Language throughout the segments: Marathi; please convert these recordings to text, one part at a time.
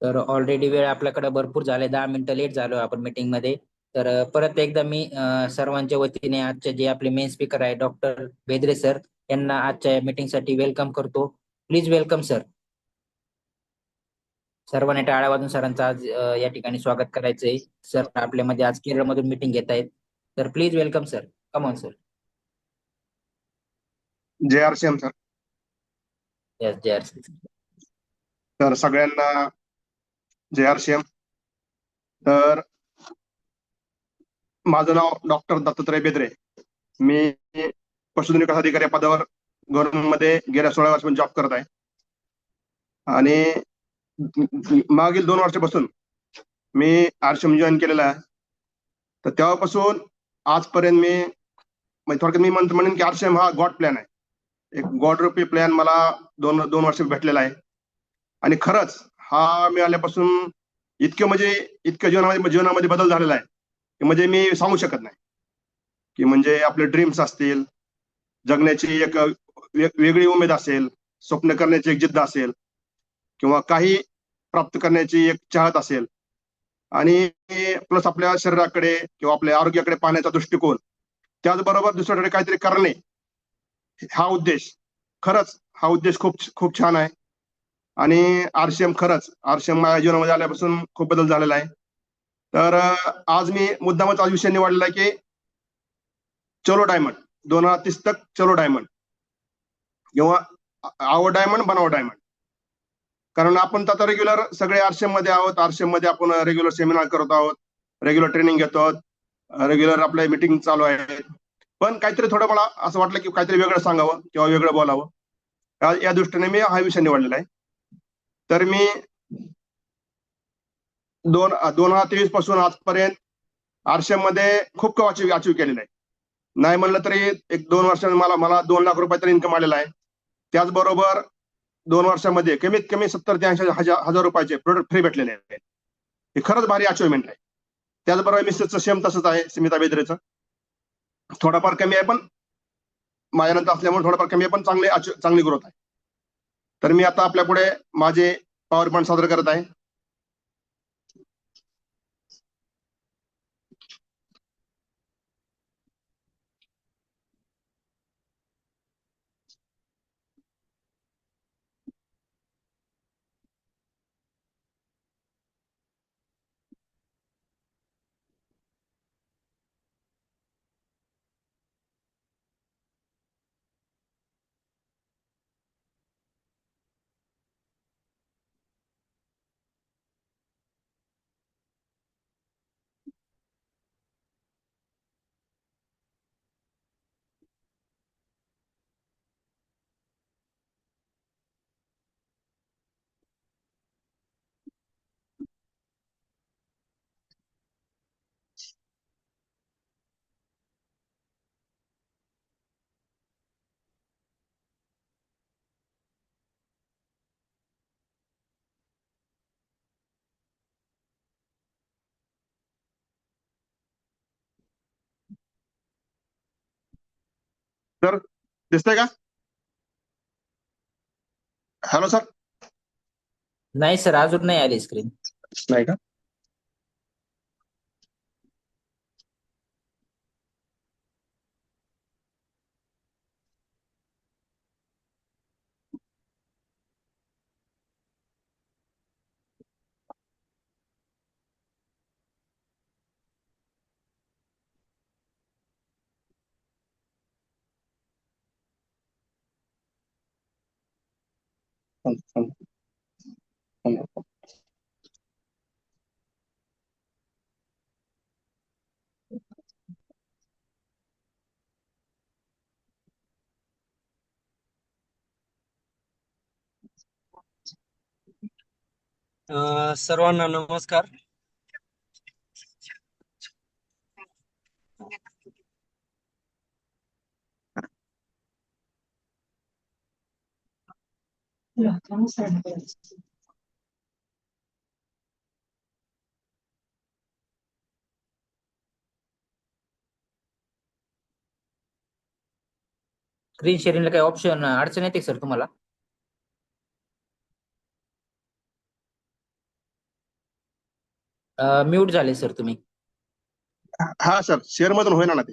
तर ऑलरेडी वेळ आपल्याकडे भरपूर झाले, 10 मिनिटं लेट झालो आपण मीटिंग मध्ये. तर परत एकदा मी सर्वांच्या वतीने आजचे जे आपले मेन स्पीकर आहे डॉक्टर बेद्रे सर यांना आजच्या मीटिंगसाठी वेलकम करतो. Please welcome sir. सर्वांनी टाळ्या वाजून सरांचं आज या ठिकाणी स्वागत करायचंय. सर आपल्यामध्ये आज केरळमधून मीटिंग घेत आहेत. तर please welcome sir. Come on sir. जय आरसीएम सर. येस जय आर. तर सगळ्यांना जय आरसीएम. तर माझं नाव डॉक्टर दत्तात्रय बेद्रे. मी पशुधन विकास अधिकारी या पदावर गव्हर्नमेंटमध्ये गेल्या 16 वर्षापासून जॉब करत आहे. आणि मागील 2 वर्षापासून मी आरसीएम जॉईन केलेला आहे. तर तेव्हापासून आजपर्यंत मी म्हणजे थोडक्यात मी म्हणेन की आरसीएम हा गॉड प्लॅन आहे. एक गॉड रूपी प्लॅन मला दोन वर्ष भेटलेला आहे. आणि खरंच हा मिळाल्यापासून इतकं जीवनामध्ये बदल झालेला आहे की म्हणजे मी सांगू शकत नाही. की म्हणजे आपले ड्रीम्स असतील, जगण्याची एक वेगळी उमेद असेल, स्वप्न करण्याची एक जिद्द असेल, किंवा काही प्राप्त करण्याची एक चाहत असेल, आणि प्लस आपल्या शरीराकडे किंवा आपल्या आरोग्याकडे पाहण्याचा दृष्टिकोन, त्याचबरोबर दुसऱ्याकडे काहीतरी करणे, हा उद्देश खूप खूप छान आहे. आणि आरसीएम माझ्या जीवनामध्ये आल्यापासून खूप बदल झालेला आहे. तर आज मी मुद्दामच आज विषय निवडलेला आहे की चलो डायमंड 2030 तक चलो डायमंड, किंवा आवर डायमंड बनाओ डायमंड. कारण आपण आता रेग्युलर सगळे आरसीएम मध्ये आहोत. आरसीएम मध्ये आपण रेग्युलर सेमिनार करत आहोत, रेग्युलर ट्रेनिंग घेतो आहोत, रेग्युलर आपल्या मीटिंग चालू आहे. पण काहीतरी थोडं मला असं वाटलं की काहीतरी वेगळं सांगावं किंवा वेगळं बोलावं, या दृष्टीने मी हा विषय निवडलेला आहे. तर मी 2023 पासून आजपर्यंत आरसीएम मध्ये खूप काही अचीव केलेलं आहे. नाही म्हणलं तरी एक 2 वर्षांनी मला 2 लाख रुपये तरी इन्कम आलेला आहे. त्याचबरोबर 2 वर्षामध्ये कमीत कमी 70 ते 80 हजार रुपयाचे प्रोडक्ट फ्री भेटलेले आहेत. हे खरंच भारी अचिव्हमेंट आहे. त्याचबरोबर मिसेसचं सेम तसंच आहे, स्मिता बेद्रेचं. थोडाफार कमी आहे, पण माझ्यानंतर असल्यामुळे थोडाफार कमी आहे, पण चांगली ग्रोथ आहे. तर मी आता आपल्या पुढे माझे पॉवर पॉईंट सादर करत आहे. तर दिसतंय का? Hello sir. नाही सर, अजून नाही आली स्क्रीन. नाही का? सर्वांना नमस्कार. स्क्रीन शेअरिंगला काही ऑप्शन अडचण येते सर तुम्हाला? म्यूट झाले सर तुम्ही. हा सर, शेअर मधून होईना ना ते.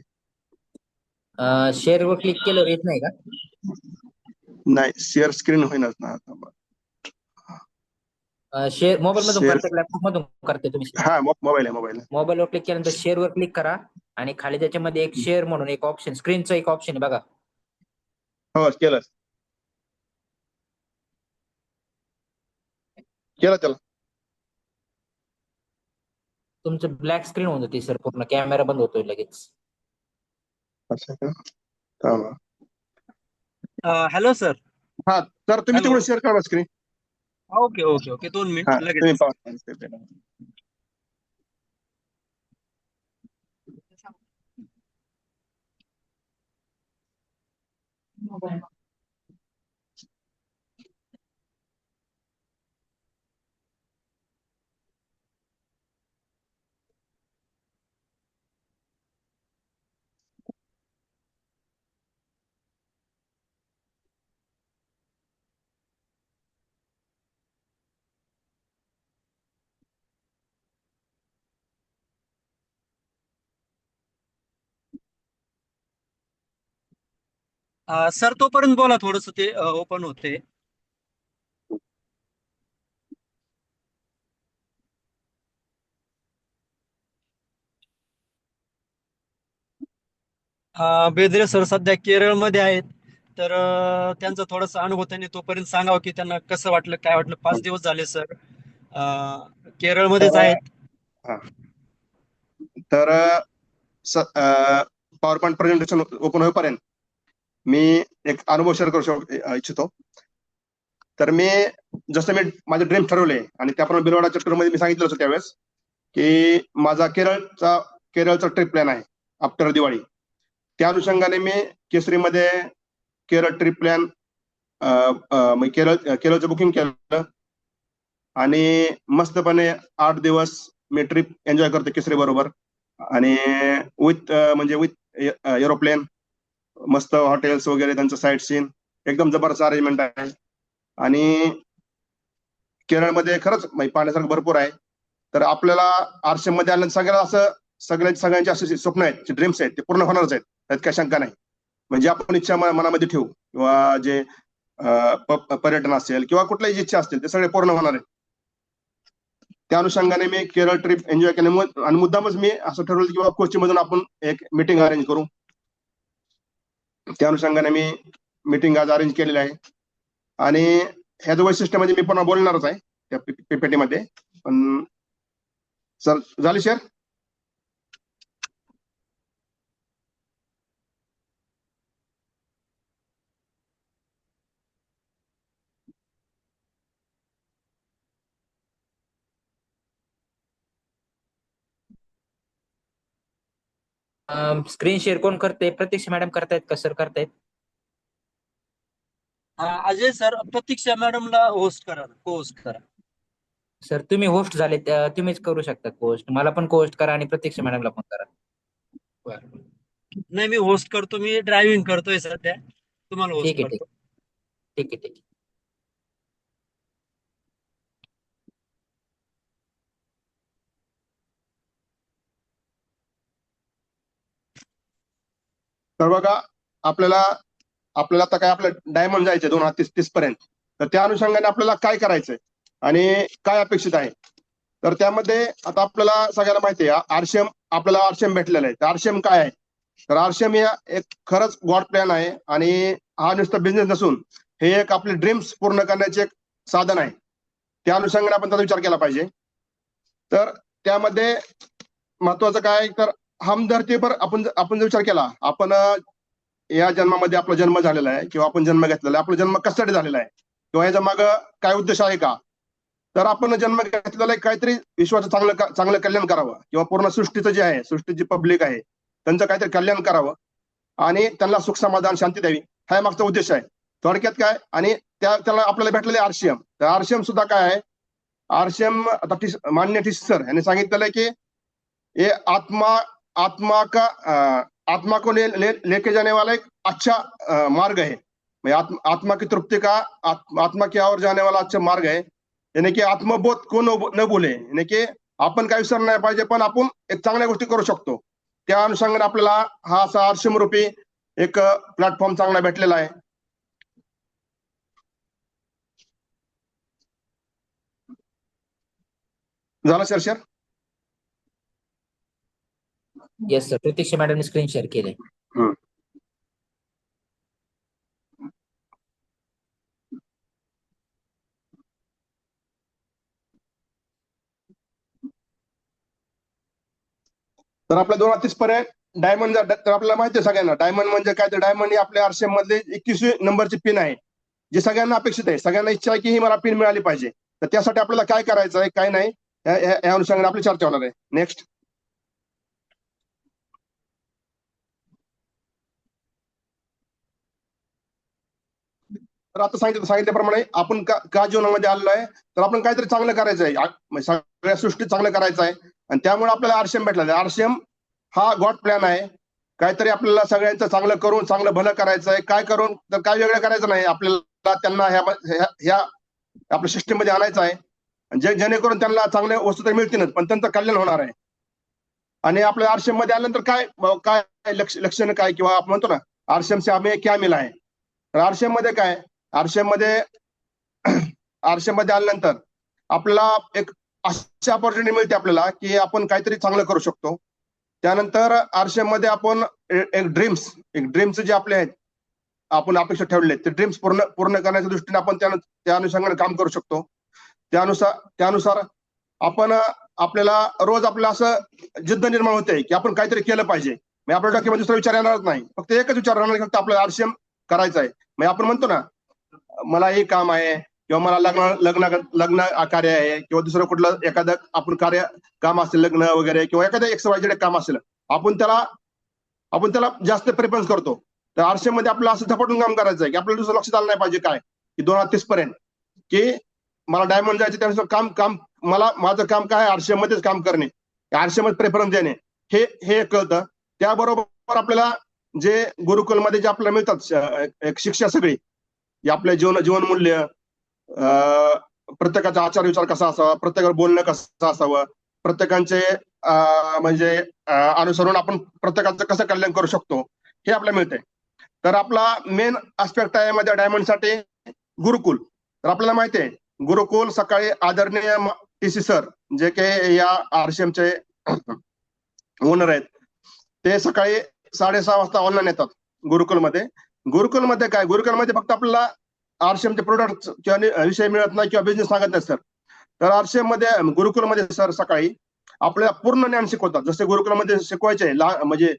शेअरवर क्लिक केल्यावर येत नाही का? नाही, शेअर स्क्रीन होईनाच ना. शेअर मोबाईल मधून शेअर, करताय, लॅपटॉप मधून करताय तुम्ही? हा मोबाईल आहे. मोबाईलवर क्लिक केल्यानंतर शेअरवर क्लिक करा आणि खाली त्याच्यामध्ये एक शेअर म्हणून एक ऑप्शन, स्क्रीनचं एक ऑप्शन आहे बघा. हो, केलं त्याला. तुमचं ब्लॅक स्क्रीन होऊन जाते सर, पूर्ण कॅमेरा बंद होतोय लगेच. अच्छा का? थांबा. Hello sir. हा सर, तुम्ही हॅलो. तिकडून शेअर करा स्क्रीन. ओके ओके ओके, 2 हा, मिनिट तुम्ही लगेच. पाहा. सर तोपर्यंत बोला, थोडस ते ओपन होते. बेदरे सर सध्या केरळमध्ये आहेत, तर त्यांचा थोडासा अनुभव त्यांनी तोपर्यंत सांगावं की त्यांना कसं वाटलं, काय वाटलं. 5 दिवस झाले सर केरळमध्येच आहेत. हा, तर पॉवर पॉईंट प्रेझेंटेशन ओपन होईपर्यंत मी एक अनुभव शेअर करू इच्छितो. तर जसं मी माझे ड्रीम ठरवले आणि त्याप्रमाणे बिलवाडा चॅप्टर मध्ये मी सांगितलं होतं त्यावेळेस की माझा केरळचा ट्रिप प्लॅन आहे आफ्टर दिवाळी. त्या अनुषंगाने मी केसरीमध्ये केरळ ट्रिप प्लॅन केरळचं बुकिंग केलं आणि मस्तपणे 8 दिवस मी ट्रिप एन्जॉय करतो केसरी बरोबर. आणि विथ एरोप्लेन, मस्त हॉटेल्स वगैरे, त्यांचं साईट सीन एकदम जबरदस्त अरेंजमेंट आहे. आणि केरळमध्ये खरंच पाहण्यासारखं भरपूर आहे. तर आपल्याला आरसीएम मध्ये आल्यानंतर सगळ्यांचे असे स्वप्न आहेत, ड्रीम्स आहेत, ते पूर्ण होणारच आहेत, त्यात काही शंका नाही. म्हणजे आपण इच्छा मनामध्ये ठेवू किंवा जे पर्यटन असेल किंवा कुठल्याही इच्छा असतील ते सगळे पूर्ण होणार आहेत. त्या अनुषंगाने मी केरळ ट्रिप एन्जॉय केले आणि मुद्दामच मी असं ठरवलं की बाबा कोची मधून आपण एक मीटिंग अरेंज करू. त्या अनुषंगाने मी मीटिंग आज अरेंज केलेली आहे. आणि ह्याचं वैशिष्ट्य म्हणजे मी पुन्हा बोलणारच आहे त्या पीपीटी मध्ये. पण सर झाली शेअर? स्क्रीन शेअर कोण करते? प्रतीक्षा मॅडम करतायत का सर करतायत? अजय सर, प्रतीक्षा मॅडमला होस्ट करा, को होस्ट करा. सर तुम्ही होस्ट झाले, तुम्हीच करू शकता होस्ट. मला पण होस्ट करा आणि प्रतीक्षा मॅडमला पण करा. बरं, नाही, मी होस्ट करतो. मी ड्रायव्हिंग करतोय सध्या, तुम्हाला होस्ट ठीक आहे. करतो. ठीक आहे. तर बघा, आपल्याला आता काय आपलं डायमंड जायचंय 2030 पर्यंत. तर त्या अनुषंगाने आपल्याला काय करायचंय आणि काय अपेक्षित आहे. तर त्यामध्ये आता आपल्याला सगळ्याला माहिती आहे आपल्याला आरसीएम भेटलेला आहे. तर आरसीएम काय आहे? तर आरसीएम हे एक खरंच गॉड प्लॅन आहे आणि हा नुसतं बिझनेस नसून हे एक आपले ड्रीम्स पूर्ण करण्याचे एक साधन आहे. त्या अनुषंगाने आपण त्याचा विचार केला पाहिजे. तर त्यामध्ये महत्वाचं काय, तर हमधरती पर आपण जर विचार केला, आपण या जन्मामध्ये आपला जन्म झालेला आहे किंवा आपण जन्म घेतलेला आहे, आपला जन्म कशासाठी झालेला आहे किंवा याच्या मागं काय उद्देश आहे का. तर आपण जन्म घेतलेला आहे काहीतरी विश्वाचं चांगलं कल्याण करावं किंवा पूर्ण सृष्टीचं जे आहे, सृष्टीची पब्लिक आहे त्यांचं काहीतरी कल्याण करावं आणि त्यांना सुख समाधान शांती द्यावी, हा मागचा उद्देश आहे थोडक्यात काय. आणि त्याला आपल्याला भेटलेले आरसीएम. तर आरसीएम सुद्धा काय आहे, आरसीएम आता मान्य टी सर यांनी सांगितलेलं आहे की ये आत्मा को लेके जाने वाला एक अच्छा मार्ग है. आत्मा की तृप्ति का आत्मा की ओर जाने वाला अच्छा मार्ग है. यानी कि आत्मबोध को न भूले, यानी कि आपण काही विसरलं नाही पाहिजे, पण आपण एक चांगल्या गोष्टी करू शकतो. त्या अनुषंगाने आपल्याला हा असा आरसीएम रूपी एक प्लॅटफॉर्म चांगला भेटलेला आहे. झालं शेअर? येस सर, प्रतीक्षा मॅडमने स्क्रीन शेअर केले. तर आपल्या 2030 पर्यंत डायमंड, तर आपल्याला माहिती आहे सगळ्यांना डायमंड म्हणजे काय. तर डायमंड ही आपल्या आरसीएम मधले 21वी नंबरची पिन आहे, जी सगळ्यांना अपेक्षित आहे. सगळ्यांना इच्छा आहे की ही मला पिन मिळाली पाहिजे. तर त्यासाठी आपल्याला काय करायचं आहे, काय नाही, या अनुषंगाने आपली चर्चा होणार आहे. नेक्स्ट. तर आता सांगितल्याप्रमाणे आपण का जीवनामध्ये आलेलो आहे, तर आपण काहीतरी चांगलं करायचं आहे, सगळ्या सृष्टीत चांगलं करायचं आहे. आणि त्यामुळे आपल्याला आरसीएम भेटला. आरसीएम हा गॉड प्लॅन आहे. काहीतरी आपल्याला सगळ्यांचं चांगलं करून चांगलं भलं करायचं आहे. काय करून, तर काय वेगळं करायचं नाही आपल्याला, त्यांना ह्या आपल्या सिस्टीममध्ये आणायचं आहे, जेणेकरून त्यांना चांगल्या वस्तू तर मिळतीलच, पण त्यांचं कल्याण होणार आहे. आणि आपल्या आरसीएम मध्ये आल्यानंतर काय लक्षण काय, किंवा आपण म्हणतो ना आरसीएम से हमें क्या मिला आहे. तर आरसीएम मध्ये काय, आरसीएम मध्ये आल्यानंतर आपल्याला एक अशी अपॉर्च्युनिटी मिळते आपल्याला की आपण काहीतरी चांगलं करू शकतो. त्यानंतर आरसीएम मध्ये आपण एक ड्रीम्स जे आपले आहेत, आपण अपेक्षा ठेवले, ते ड्रीम्स पूर्ण करण्याच्या दृष्टीने आपण त्या अनुषंगाने काम करू शकतो. त्यानुसार आपण आपल्याला रोज आपल्याला असं जिद्द निर्माण होते की आपण काहीतरी केलं पाहिजे. म्हणजे आपल्या डोक्यामध्ये दुसरा विचार येणारच नाही, फक्त एकच विचार राहणार, फक्त आपल्याला आरसीएम करायचं आहे. म्हणजे आपण म्हणतो ना, मला हे काम आहे, किंवा मला लग्न कार्य आहे, किंवा दुसरं कुठलं एखादं आपण काम असेल, लग्न वगैरे, किंवा एखादं XYZ काम असेल, आपण त्याला जास्त प्रेफरन्स करतो. तर आरसीएम मध्ये आपल्याला असं झपाटून काम करायचं आहे की आपल्याला दुसरं लक्षात आलं नाही पाहिजे काय, की 2030 पर्यंत की मला डायमंड जायचं, त्यानुसार काम माझं काम काय, आरसीएम मध्येच काम करणे, आरसीएम मध्ये प्रेफरन्स देणे, हे कळतं. त्याबरोबर आपल्याला जे गुरुकुलमध्ये जे आपल्याला मिळतात एक शिक्षा सगळी, आपल्या जीवन मूल्य, प्रत्येकाचा आचार विचार कसा असावा, प्रत्येकावर बोलणं कसं असावं, प्रत्येकांचे म्हणजे अनुसरून आपण प्रत्येकाचं कसं कल्याण करू शकतो, हे आपल्याला मिळतंय. तर आपला मेन आस्पेक्ट आहे मध्ये डायमंडसाठी गुरुकुल. तर आपल्याला माहिती आहे, गुरुकुल सकाळी आदरणीय TC सर, जे काही या आरसीएमचे ओनर आहेत, ते सकाळी 6:30 वाजता ऑनलाईन येतात गुरुकुलमध्ये. गुरुकुलमध्ये काय, गुरुकुलमध्ये फक्त आपल्याला आरसीएमचे प्रोडक्ट किंवा विषय मिळत नाही, किंवा बिझनेस सांगत नाही सर. तर आरसीएम मध्ये, गुरुकुलमध्ये सर सकाळी आपल्याला पूर्ण ज्ञान शिकवतात. जसे गुरुकुलमध्ये शिकवायचे म्हणजे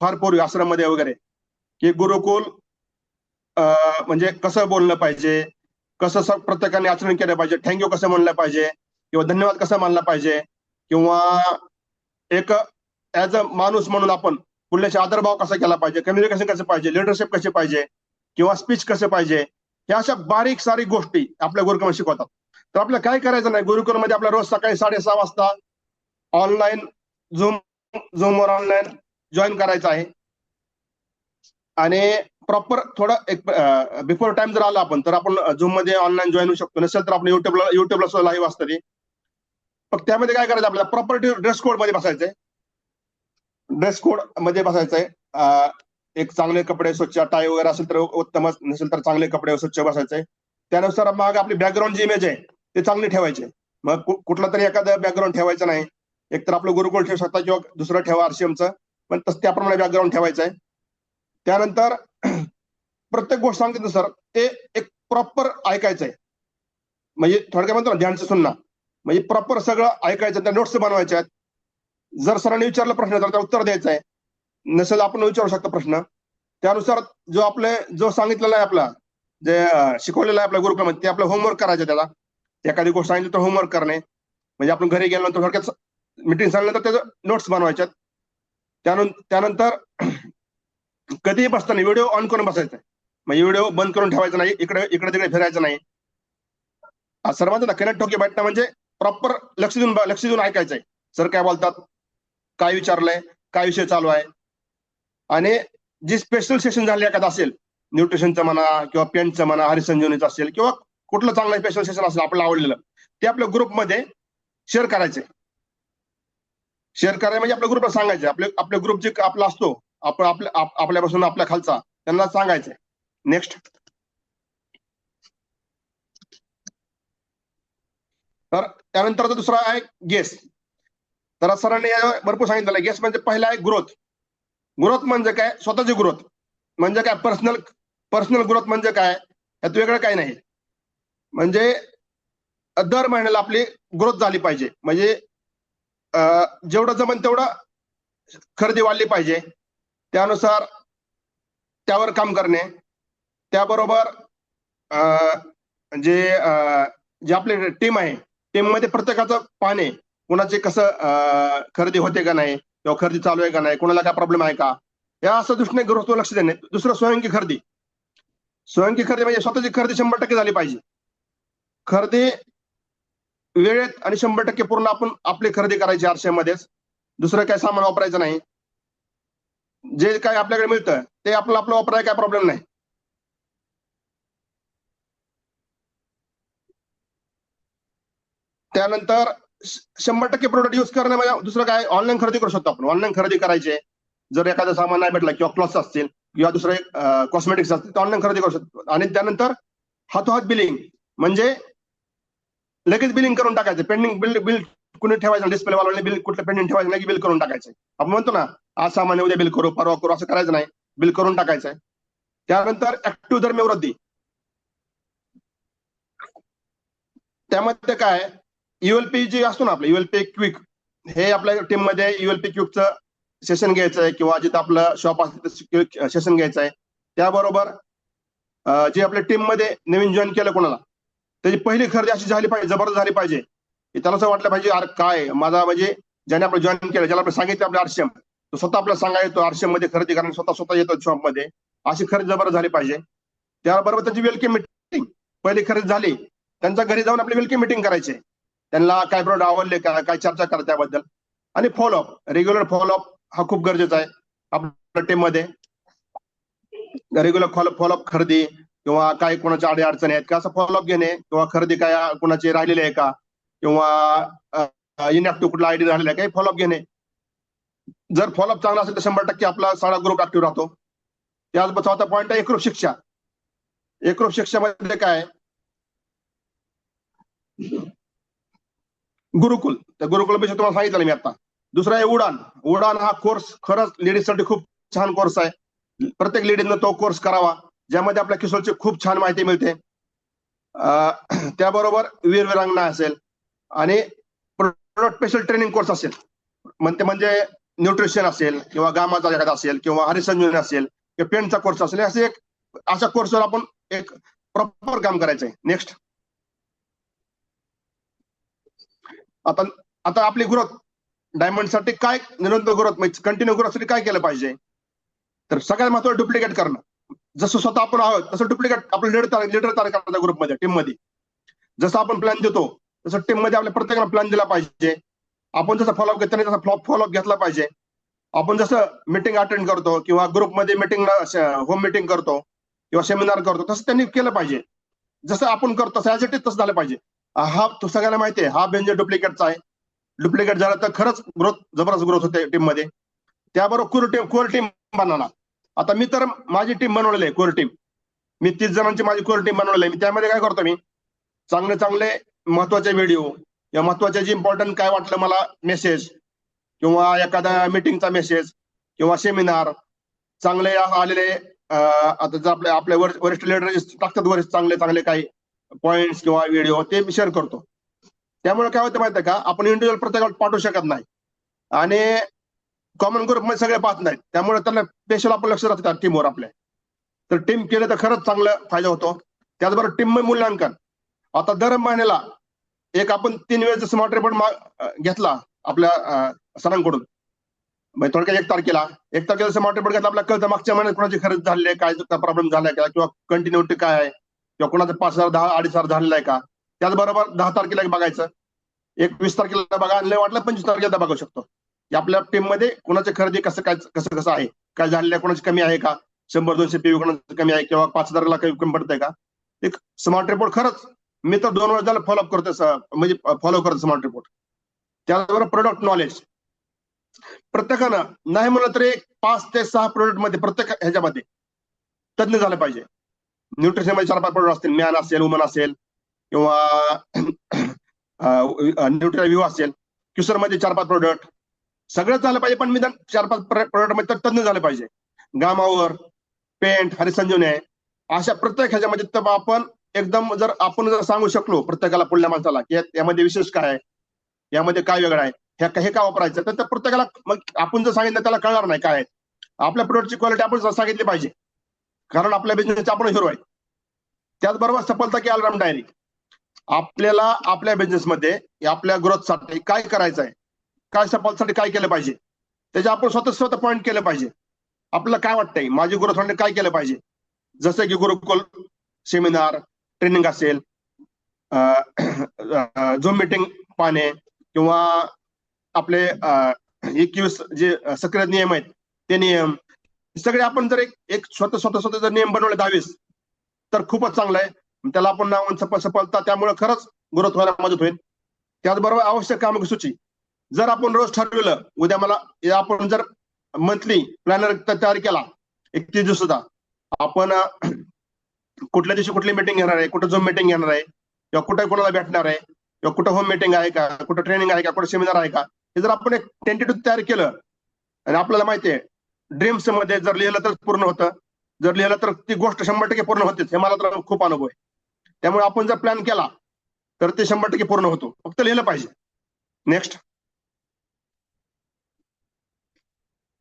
फार पूर्वी आश्रममध्ये वगैरे, की गुरुकुल म्हणजे कसं बोललं पाहिजे, कसं प्रत्येकाने आचरण केलं पाहिजे, थँक्यू कसं म्हणलं पाहिजे, किंवा धन्यवाद कसं मानला पाहिजे, किंवा एक ऍज अ माणूस म्हणून आपण पुढल्याचा आदरभाव कसा केला पाहिजे, कम्युनिकेशन कसं पाहिजे, लिडरशिप कशी पाहिजे, किंवा स्पीच कसं पाहिजे, ह्या अशा बारीक सारीक गोष्टी आपल्या गुरुकुलमध्ये शिकवतात. तर आपल्याला काय करायचं नाही, गुरुकुलमध्ये आपल्या रोज सकाळी 6:30 वाजता ऑनलाईन झूमवर ऑनलाईन जॉईन करायचं आहे. आणि प्रॉपर थोडं एक बिफोर टाइम जर आला आपण, तर आपण झूम मध्ये ऑनलाईन जॉईन होऊ शकतो. नसेल तर आपण युट्यूबला सुद्धा लाईव्ह असतं ते. पण त्यामध्ये काय करायचं, आपल्याला प्रॉपर ड्रेस कोड मध्ये बसायचंय. ड्रेस कोड मध्ये बसायचंय. एक चांगले कपडे, स्वच्छ टाय वगैरे असेल तर उत्तमच, नसेल तर चांगले कपडे स्वच्छ बसायचे. त्यानुसार मग आपली बॅकग्राऊंड जी इमेज आहे ते चांगली ठेवायचे. मग कुठला तरी एखादं बॅकग्राऊंड ठेवायचं नाही. एक तर आपलं गुरुकुल ठेवू शकता, किंवा दुसरं ठेवा आरसीएमचं, पण तसं त्याप्रमाणे बॅकग्राऊंड ठेवायचं आहे. त्यानंतर प्रत्येक गोष्ट सांगितलं सर, ते एक प्रॉपर ऐकायचंय. म्हणजे थोडक्यात म्हणतो ना ध्यानचं सुन्ना, म्हणजे प्रॉपर सगळं ऐकायचं. त्या नोट्स बनवायच्या आहेत. जर सरांनी विचारलं प्रश्न तर त्याला उत्तर द्यायचं आहे. नसेल आपण विचारू शकतो प्रश्न. त्यानुसार जो सांगितलेला आहे आपला, जे शिकवलेलं आहे आपल्या गुरुकुलामध्ये, ते आपलं होमवर्क करायचं. त्याला एखादी गोष्ट सांगितली तर होमवर्क करणे, म्हणजे आपण घरी गेल्यानंतर थोडक्यात मीटिंग झाल्यानंतर त्याचं नोट्स बनवायच्यात. त्यानंतर कधीही बसताना व्हिडिओ ऑन करून बसायचा, म्हणजे व्हिडिओ बंद करून ठेवायचा नाही, इकडे तिकडे फिरायचं नाही. सर्वांचं ना कनेक्ट होके बैठणं म्हणजे प्रॉपर लक्ष देऊन ऐकायचंय. सर काय बोलतात, काय विचारलंय, काय विषय चालू आहे. आणि जी स्पेशल सेशन झाले एखादं असेल, न्यूट्रिशनचं म्हणा, किंवा पेंटचं म्हणा, हरिसंजीवनीचं असेल, किंवा कुठलं चांगलं स्पेशल सेशन असेल आपल्याला आवडलेलं, ते आपल्या ग्रुपमध्ये शेअर करायचे. शेअर करायला म्हणजे आपल्या ग्रुपला सांगायचे, आपल्या ग्रुप जे आपला असतो आपण आपल्यापासून आपल्या खालचा त्यांना सांगायचंय. नेक्स्ट. तर त्यानंतर दुसरा आहे गेस. तर सरांनी भरपूर सांगितलं. गेस म्हणजे पहिला आहे ग्रोथ. ग्रोथ म्हणजे काय? स्वतःची ग्रोथ म्हणजे काय? पर्सनल ग्रोथ म्हणजे काय? यात वेगळं काही नाही. म्हणजे दर महिन्याला आपली ग्रोथ झाली पाहिजे. म्हणजे जेवढं जमेल तेवढं खरेदी वाढली पाहिजे. त्यानुसार त्यावर काम करणे. त्याबरोबर जे आपली टीम आहे, टीम मध्ये प्रत्येकाचं पाहणे, कुणाचे कसं खरेदी होते का नाही, किंवा खरेदी चालू आहे का नाही, कुणाला काय प्रॉब्लेम आहे का, या असं दृष्टीने ग्रोथवर लक्ष देणे. दुसरं स्वयंकी खरेदी. स्वयंकी खरेदी म्हणजे स्वतःची खरेदी 100% झाली पाहिजे. खरेदी वेळेत आणि 100% पूर्ण आपण आपली खरेदी करायची आरशामध्येच. दुसरं काय सामान वापरायचं नाही. जे काय आपल्याकडे मिळतं ते आपलं वापरायला काय प्रॉब्लेम नाही. त्यानंतर 100% प्रोडक्ट युज करणं म्हणजे दुसरं काय? ऑनलाईन खरेदी करू शकतो आपण. ऑनलाईन खरेदी करायचे. जर एखादं सामान नाही भेटलं किंवा क्लॉथ्स असतील किंवा दुसरे कॉस्मेटिक्स असतील तर ऑनलाईन खरेदी करू शकतो. आणि त्यानंतर हातोहात बिलिंग म्हणजे लगेच बिलिंग करून टाकायचं. पेंडिंग बिल कुणी ठेवायचं, डिस्प्ले वाल्याने बिल कुठलं पेंडिंग ठेवायचं नाही, बिल करून टाकायचं. आपण म्हणतो ना आज सामान उद्या बिल करू, परवा करू, असं करायचं नाही, बिल करून टाकायचंय. त्यानंतर ऍक्टिव्ह धर्मवृद्धी. त्यामध्ये काय? युएलपी जे असतो ना आपलं युएलपी क्विक, हे आपल्या टीम मध्ये युएलपी क्विकचं सेशन घ्यायचं आहे, किंवा जिथं आपलं शॉप असतं सेशन घ्यायचं आहे. त्याबरोबर जे आपल्या टीम मध्ये नवीन जॉईन केलं कोणाला, त्याची पहिली खरेदी अशी झाली पाहिजे, जबरदस्त झाली पाहिजे, की त्याला असं वाटलं पाहिजे अरे काय माझा, म्हणजे ज्याने आपलं जॉईन केलं, ज्याला आपण सांगितलं आपल्या आरसीएम, तो स्वतः आपल्याला सांगा येतो आरसीएम मध्ये खरेदी करण्यास, स्वतः येतो शॉप मध्ये. अशी खरेदी जबरदस्त झाली पाहिजे. त्याबरोबर त्याची वेलकम मीटिंग. पहिली खरेदी झाली, त्यांच्या घरी जाऊन आपली वेलकम मीटिंग करायची. त्यांना काय प्रोडक्ट आवडले का, काय चर्चा करा त्याबद्दल. आणि फॉलोअप, रेग्युलर फॉलोअप हा खूप गरजेचा आहे आपल्या टीम मध्ये. रेग्युलर फॉलोअप खरेदी किंवा काय कोणाच्या अडी अडचणी आहेत का असं फॉलोअप घेणे, किंवा खरेदी काय कोणाची राहिलेली आहे का, किंवा इनॅक्टिव्ह कुठला आयडी राहिलेला आहे, काही फॉलोअप घेणे. जर फॉलोअप चांगला असेल तर 100% आपला सगळा ग्रुप ऍक्टिव्ह राहतो. त्याच चौथा पॉईंट आहे एकरूप शिक्षा. एकरूप शिक्षामध्ये काय? गुरुकुल. त्या गुरुकुलापेक्षा तुम्हाला सांगितलं मी आता. दुसरा आहे उडान. उडान हा कोर्स खरंच लेडीजसाठी खूप छान कोर्स आहे. प्रत्येक लेडीजनं तो कोर्स करावा, ज्यामध्ये आपल्या किशोरची खूप छान माहिती मिळते. त्याबरोबर वीरविरांगना असेल, आणि प्रोडक्ट स्पेशल ट्रेनिंग कोर्स असेल, म्हणजे न्यूट्रिशन असेल, किंवा गामाचा एखादा असेल, किंवा हरिसंजीवनी असेल, किंवा पेंटचा कोर्स असेल, असे अशा कोर्सवर आपण एक प्रॉपर काम करायचंय. नेक्स्ट. आता आपली ग्रोथ डायमंडसाठी काय, निरंतर ग्रोथ म्हणजे कंटिन्यू ग्रोथसाठी काय केलं पाहिजे? तर सगळ्यात महत्त्वाचं डुप्लिकेट करणं. जसं स्वतः आपण आहोत तसं डुप्लिकेट आपलं लीडर तयार करायचा ग्रुपमध्ये, टीम मध्ये. जसं आपण प्लॅन देतो तसं टीम मध्ये आपल्या प्रत्येकाला प्लॅन दिला पाहिजे. आपण जसं फॉलोअप घेतो तसा फॉलोअप घेतला पाहिजे. आपण जसं मीटिंग अटेंड करतो, किंवा ग्रुपमध्ये मीटिंग, होम मीटिंग करतो, किंवा सेमिनार करतो, तसं त्यांनी केलं पाहिजे. जसं आपण करतो तसं झालं पाहिजे. हा तो सगळ्यांना माहिती आहे, हा बेंजर डुप्लिकेटचा आहे. डुप्लिकेट झालं तर खरंच जबरदस्त ग्रोथ होते टीम मध्ये. त्याबरोबर कोर टीम बनवणार. आता मी तर माझी टीम बनवलेली आहे, कोर टीम. मी 30 जणांची माझी कोर टीम बनवलेली आहे. मी त्यामध्ये काय करतो, मी चांगले महत्वाचे व्हिडिओ, या महत्वाचे जे इम्पॉर्टंट काय वाटलं मला मेसेज, किंवा एखादा मीटिंगचा मेसेज, किंवा सेमिनार चांगले आलेले, आता जर आपल्या वरिष्ठ लीडर टाकतात वरिष्ठ चांगले काही पॉइंट्स किंवा व्हिडिओ, ते मी शेअर करतो. त्यामुळे काय होतं माहिती आहे का, आपण इंडिव्हिज्युअल प्रत्येकाला पाठवू शकत नाही, आणि कॉमन ग्रुप मध्ये सगळे पाहत नाहीत. त्यामुळे त्यांना स्पेशल आपण लक्ष राहतात टीमवर आपल्या. तर टीम केलं तर खरंच चांगला फायदा होतो. त्याचबरोबर टीम मूल्यांकन. आता दर महिन्याला एक आपण 3 वेळेचा स्मार्ट रिपोर्ट घेतला आपल्या सरांकडून. म्हणजे थोडक्यात 1 तारखेला स्मार्ट रिपोर्ट घेतला, आपल्याला कळतं मागच्या महिन्यात कोणाची खरेदी झाली आहे, काय प्रॉब्लेम झालाय का, किंवा कंटिन्युटी काय आहे, किंवा कोणाचं 5,000 2,500 झालेलं आहे का. त्याचबरोबर 10 तारखेला बघायचं, 20 तारखेला बघा, आणि वाटलं 25 तारखेला बघू शकतो की आपल्या टीम मध्ये कोणाची खरेदी कसं आहे, काय झालेलं आहे, कोणाची कमी आहे का, 100-200 पीव्ही कोणाची कमी आहे, किंवा 5,000ला काही कमी पडतंय का. एक स्मार्ट रिपोर्ट खरंच मी तर 2 वेळा फॉलोअप करतो, म्हणजे फॉलो करतो स्मार्ट रिपोर्ट. त्याचबरोबर प्रोडक्ट नॉलेज. प्रत्येकानं नाही म्हणलं तरी 5 ते 6 प्रोडक्ट मध्ये प्रत्येक ह्याच्यामध्ये तज्ञ झालं पाहिजे. न्यूट्रिशन मध्ये 4-5 प्रोडक्ट असतील, मॅन असेल, वुमन असेल किंवा न्यूट्रिव्ह्यू असेल, क्युसर मध्ये 4-5 प्रोडक्ट सगळं झालं पाहिजे, पण मी 4-5 प्रोडक्ट मध्ये तज्ञ झालं पाहिजे. गामावर, पेंट, हरिसंजीवनी आहे, अशा प्रत्येक ह्याच्यामध्ये तर आपण एकदम जर आपण जर सांगू शकलो प्रत्येकाला, पुढल्या माणसाला की यामध्ये विशेष काय आहे, यामध्ये काय वेगळं आहे, हे का वापरायचं, तर प्रत्येकाला मग आपण जर सांगितलं त्याला कळणार नाही काय आहे. आपल्या प्रोडक्टची क्वालिटी आपण सांगितली पाहिजे, कारण आपल्या बिझनेसचे आपण हिरो आहे. त्याचबरोबर सफलता की अलार्म डायरी. आपल्याला आपल्या बिझनेसमध्ये आपल्या ग्रोथसाठी काय करायचं आहे, काय सफलतेसाठी काय केलं पाहिजे, त्याचे आपण स्वतः पॉईंट केलं पाहिजे. आपल्याला काय वाटतंय माझी ग्रोथ होण्यासाठी काय केलं पाहिजे. जसं की गुरुकुल सेमिनार, ट्रेनिंग असेल, झूम मीटिंग पाहणे, किंवा आपले 21 जे सक्रिय नियम आहेत ते नियम सगळे आपण जर एक स्वतः जर नियम बनवले 10-20 तर खूपच चांगलं आहे. त्याला आपण नाव सफलता, त्यामुळे खरंच ग्रोथ व्हायला मदत होईल. त्याचबरोबर आवश्यक कामं सूची जर आपण रोज ठरवलं, उद्या मला आपण जर मंथली प्लॅनर तयार केला 31 दिवसाचा, आपण कुठल्या दिवशी कुठली मीटिंग घेणार आहे, कुठं झूम मीटिंग घेणार आहे, किंवा कुठे कोणाला भेटणार आहे, किंवा कुठं होम मीटिंग आहे का, कुठं ट्रेनिंग आहे का, कुठं सेमिनार आहे का, हे जर आपण एक टेंटेटिव्ह तयार केलं, आणि आपल्याला माहिती आहे ड्रीम्स मध्ये जर लिहिलं तर पूर्ण होतं, जर लिहिलं तर ती गोष्ट 100% पूर्ण होतेच, हे मला तर खूप अनुभव आहे. त्यामुळे आपण जर प्लॅन केला तर ते 100% पूर्ण होतो, फक्त लिहिलं पाहिजे. नेक्स्ट,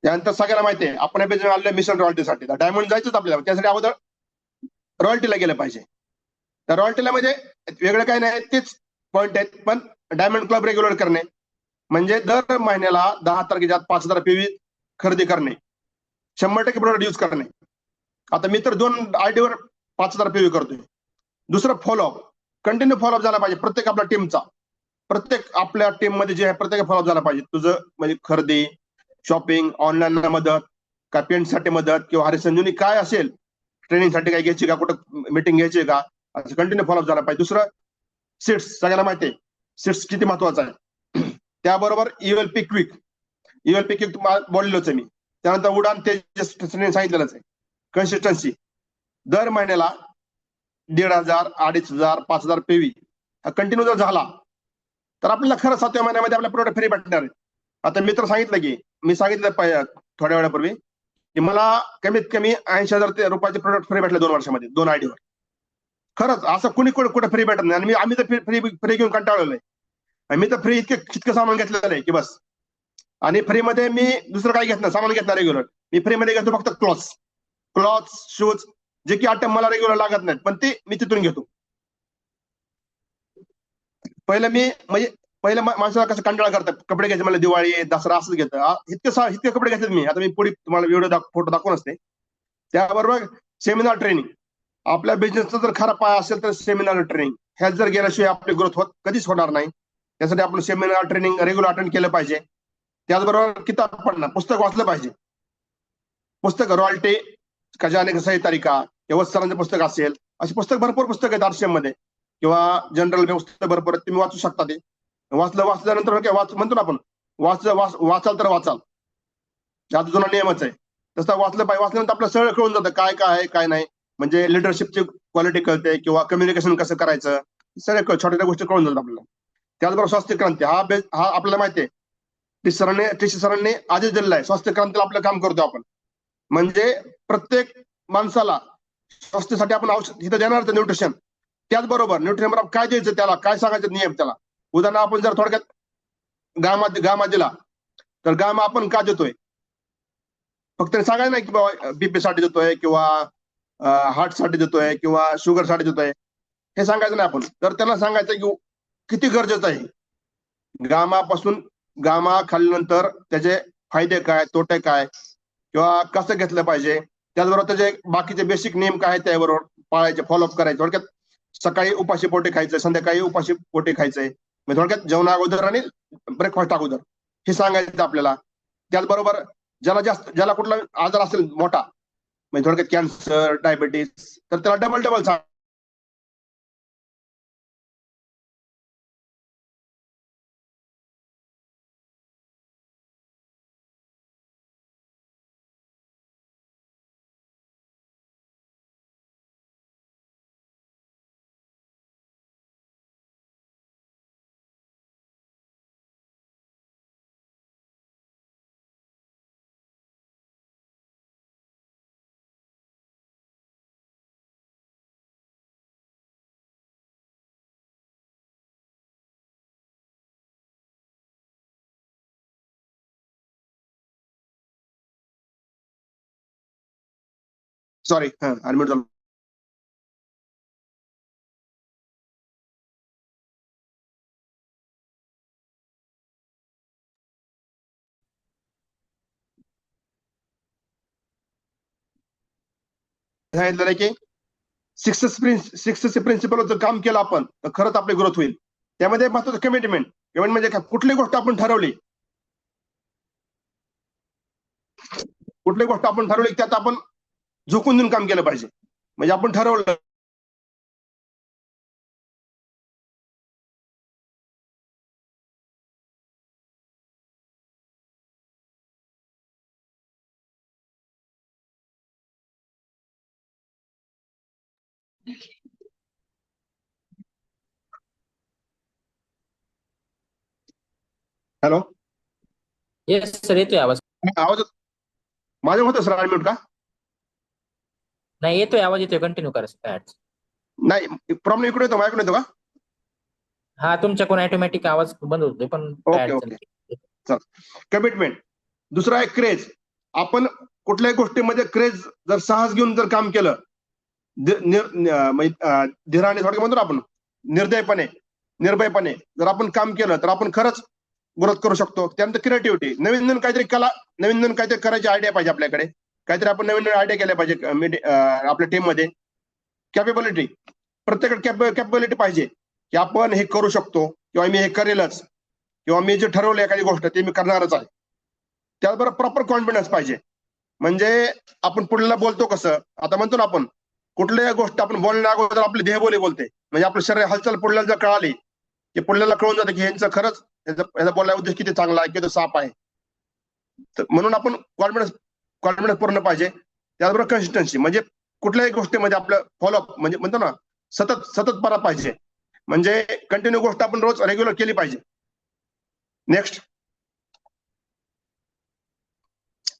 त्यानंतर सगळ्यांना माहिती आहे आपण बिझनेस आले मिशन रॉयल्टीसाठी, डायमंड जायचंच आपल्याला, त्यासाठी अगोदर रॉयल्टीला गेलं पाहिजे. तर रॉयल्टीला म्हणजे वेगळं काही नाही, तेच पॉईंट आहेत, पण डायमंड क्लब रेग्युलर करणे म्हणजे दर महिन्याला 10 तारखेच्या आत 5,000 PV खरेदी करणे, 100% प्रोडक्ट यूज करणे. आता मी तर 2 आयडीवर 5,000 PV करतोय. दुसरं फॉलोअप, कंटिन्यू फॉलोअप झाला पाहिजे प्रत्येक आपल्या टीमचा, प्रत्येक आपल्या टीम मध्ये जे आहे प्रत्येक फॉलोअप झाला पाहिजे. तुझं म्हणजे खरेदी, शॉपिंग, ऑनलाईन मदत, का पेंटसाठी मदत, किंवा हरिसंजीवनी काय असेल, ट्रेनिंगसाठी काय घ्यायची का, कुठं मीटिंग घ्यायची का, असं कंटिन्यू फॉलोअप झाला पाहिजे. दुसरं सीट्स, सगळ्यांना माहिती आहे सीट्स किती महत्वाचं आहे. त्याबरोबर ULP क्विक, ULP क्विक बोललोच आहे मी. त्यानंतर उडान तेजस सांगितलेलंच आहे. कन्सिस्टन्सी, दर महिन्याला 1,500, 2,500, 5,000 PV हा कंटिन्यू जर झाला तर आपल्याला खरं 7व्या महिन्यामध्ये आपल्या प्रोडक्ट फ्री भेटणार आहे. आता मी तर सांगितलं की मी सांगितलं थोड्या वेळापूर्वी की मला कमीत कमी 80,000 रुपयाचे प्रोडक्ट फ्री भेटले 2 वर्षामध्ये 2 आयडीवर. खरंच असं कुणी कुठे फ्री भेटत नाही, आणि आम्ही तर फ्री घेऊन कंटाळलोय. मी तर फ्री इतकं सामान घेतलेलं आहे की बस. आणि फ्री मध्ये मी दुसरं काही घेत नाही, सामान घेत नाही रेग्युलर. मी फ्री मध्ये घेतो फक्त क्लॉथ्स, शूज, जे की आयटम मला रेग्युलर लागत नाहीत, पण ते मी तिथून घेतो. पहिलं माणसाला कसं कंटाळा करतात, कपडे घ्यायचे मला दिवाळी, दसरा असंच घेतं. इतके कपडे घेतलेत मी. आता मी पुढे तुम्हाला व्हिडिओ फोटो दाखवून असते. त्याबरोबर सेमिनार ट्रेनिंग, आपल्या बिझनेसचा जर खरा पाय असेल तर सेमिनार ट्रेनिंग, ह्यात जर गेल्याशिवाय आपली ग्रोथ कधीच होणार नाही. त्यासाठी आपण सेमिनार ट्रेनिंग रेग्युलर अटेंड केलं पाहिजे. त्याचबरोबर किताब पडणं, पुस्तक वाचलं पाहिजे. पुस्तक रॉयल्टी, खजाने सही तरीका, किंवा सरांचं पुस्तक असेल, अशी भरपूर पुस्तक आहेत RCM मध्ये, किंवा जनरल पुस्तक भरपूर आहेत, तुम्ही वाचू शकता. ते वाचल्यानंतर म्हणतो ना आपण वाचाल तर वाचाल, आता जुना नियमच आहे तसं वाचलं पाहिजे. वाचल्यानंतर आपलं सगळं कळून जातं काय काय आहे काय नाही, म्हणजे लिडरशिपची क्वालिटी कळते, किंवा कम्युनिकेशन कसं करायचं, सगळ्या छोट्या छोट्या गोष्टी कळून जातात आपल्याला. त्याचबरोबर स्वास्थ्य क्रांती हा आपल्याला माहिती आहे, टीसी सरांनी आदेश दिलेला आहे. स्वास्थ्य क्रांतीला आपलं काम करतो आपण, म्हणजे प्रत्येक माणसाला स्वास्थ्यासाठी आपण औषध इथं देणार तर न्यूट्रिशन, त्याचबरोबर न्यूट्रिशन काय द्यायचं, त्याला काय सांगायचं नियम त्याला. उदाहरण आपण जर थोडक्यात गामा दिला तर गामा आपण का देतोय, फक्त सांगायचं नाही की बाबा BP साठी देतोय, किंवा हार्ट साठी देतोय, किंवा शुगर साठी देतोय, हे सांगायचं नाही आपण. तर त्यांना सांगायचं की किती गरजेचं आहे. गामा खाल्ल्यानंतर त्याचे फायदे काय, तोटे काय, किंवा कसं घेतलं पाहिजे, त्याचबरोबर त्याचे बाकीचे बेसिक नियम काय आहेत त्याबरोबर पाळायचे, फॉलोअप करायचे. थोडक्यात सकाळी उपाशी पोटी खायचंय, संध्याकाळी उपाशी पोटी खायचंय, म्हणजे थोडक्यात जेवणा अगोदर आणि ब्रेकफास्ट अगोदर, हे सांगायचं आपल्याला. त्याचबरोबर ज्याला कुठला आजार असेल मोठा, म्हणजे थोडक्यात कॅन्सर, डायबिटीस, तर त्याला डबल सॉरी, अनम्यूट झालो. सांगितलं आहे की सिक्स प्रिन्सिपल जर काम केलं आपण तर खरंच आपली ग्रोथ होईल. त्यामध्ये महत्वाचं कमिटमेंट. कमिटमेंट म्हणजे काय? कुठली गोष्ट आपण ठरवली, कुठली गोष्ट आपण ठरवली त्यात आपण झोकून देऊन काम केलं पाहिजे. म्हणजे आपण ठरवलं हॅलो, येस सर, येतोय आवाज. आवाज माझ्या होतं सर अनम्यूट का? नाही, येतोय आवाज, येतोय, कंटिन्यू करा काय अडचण. नाही, प्रॉब्लेम इकडे येतो, माझ्याकडे येतो का? हा, तुमच्याकडून ऑटोमॅटिक आवाज बंद होतोय, पण काय ओके अडचण ओके. नाही. चल, कमिटमेंट. दुसरा आहे क्रेज. आपण कुठल्याही गोष्टीमध्ये क्रेज जर साहस घेऊन जर काम केलं, धीराने थोडक्यात म्हणतो ना आपण, निर्भयपणे जर आपण काम केलं तर आपण खरंच ग्रोथ करू शकतो. त्यानंतर क्रिएटिव्हिटी. नवीन नवीन काहीतरी कला, नवीन नवीन काहीतरी करायची आयडिया पाहिजे आपल्याकडे. काहीतरी आपण नवीन नवीन आयडिया केल्या पाहिजे आपल्या टीममध्ये. कॅपेबिलिटी. प्रत्येकाकडे कॅपेबिलिटी पाहिजे की आपण हे करू शकतो, किंवा मी हे करेलच, किंवा मी जे ठरवलं एखादी गोष्ट ते मी करणारच आहे. त्याचबरोबर प्रॉपर कॉन्फिडन्स पाहिजे. म्हणजे आपण पुढल्याला बोलतो कसं, आता म्हणतो ना आपण, कुठल्याही गोष्ट आपण बोलण्या अगोदर आपली देहबोली बोलते. म्हणजे आपलं शरीर हालचाल पुढल्याला जर कळाली की पुढल्याला कळून जातं की यांचं खरंच याचा बोलण्याचा उद्देश किती चांगला आहे, किती साफ आहे. तर म्हणून आपण कॉन्फिडन्स पूर्ण पाहिजे. त्याचबरोबर कन्सिस्टन्सी. म्हणजे कुठल्याही गोष्टीमध्ये आपलं फॉलोअप, म्हणजे म्हणतो ना सततपणा पाहिजे. म्हणजे कंटिन्यू गोष्ट आपण रोज रेग्युलर केली पाहिजे. नेक्स्ट,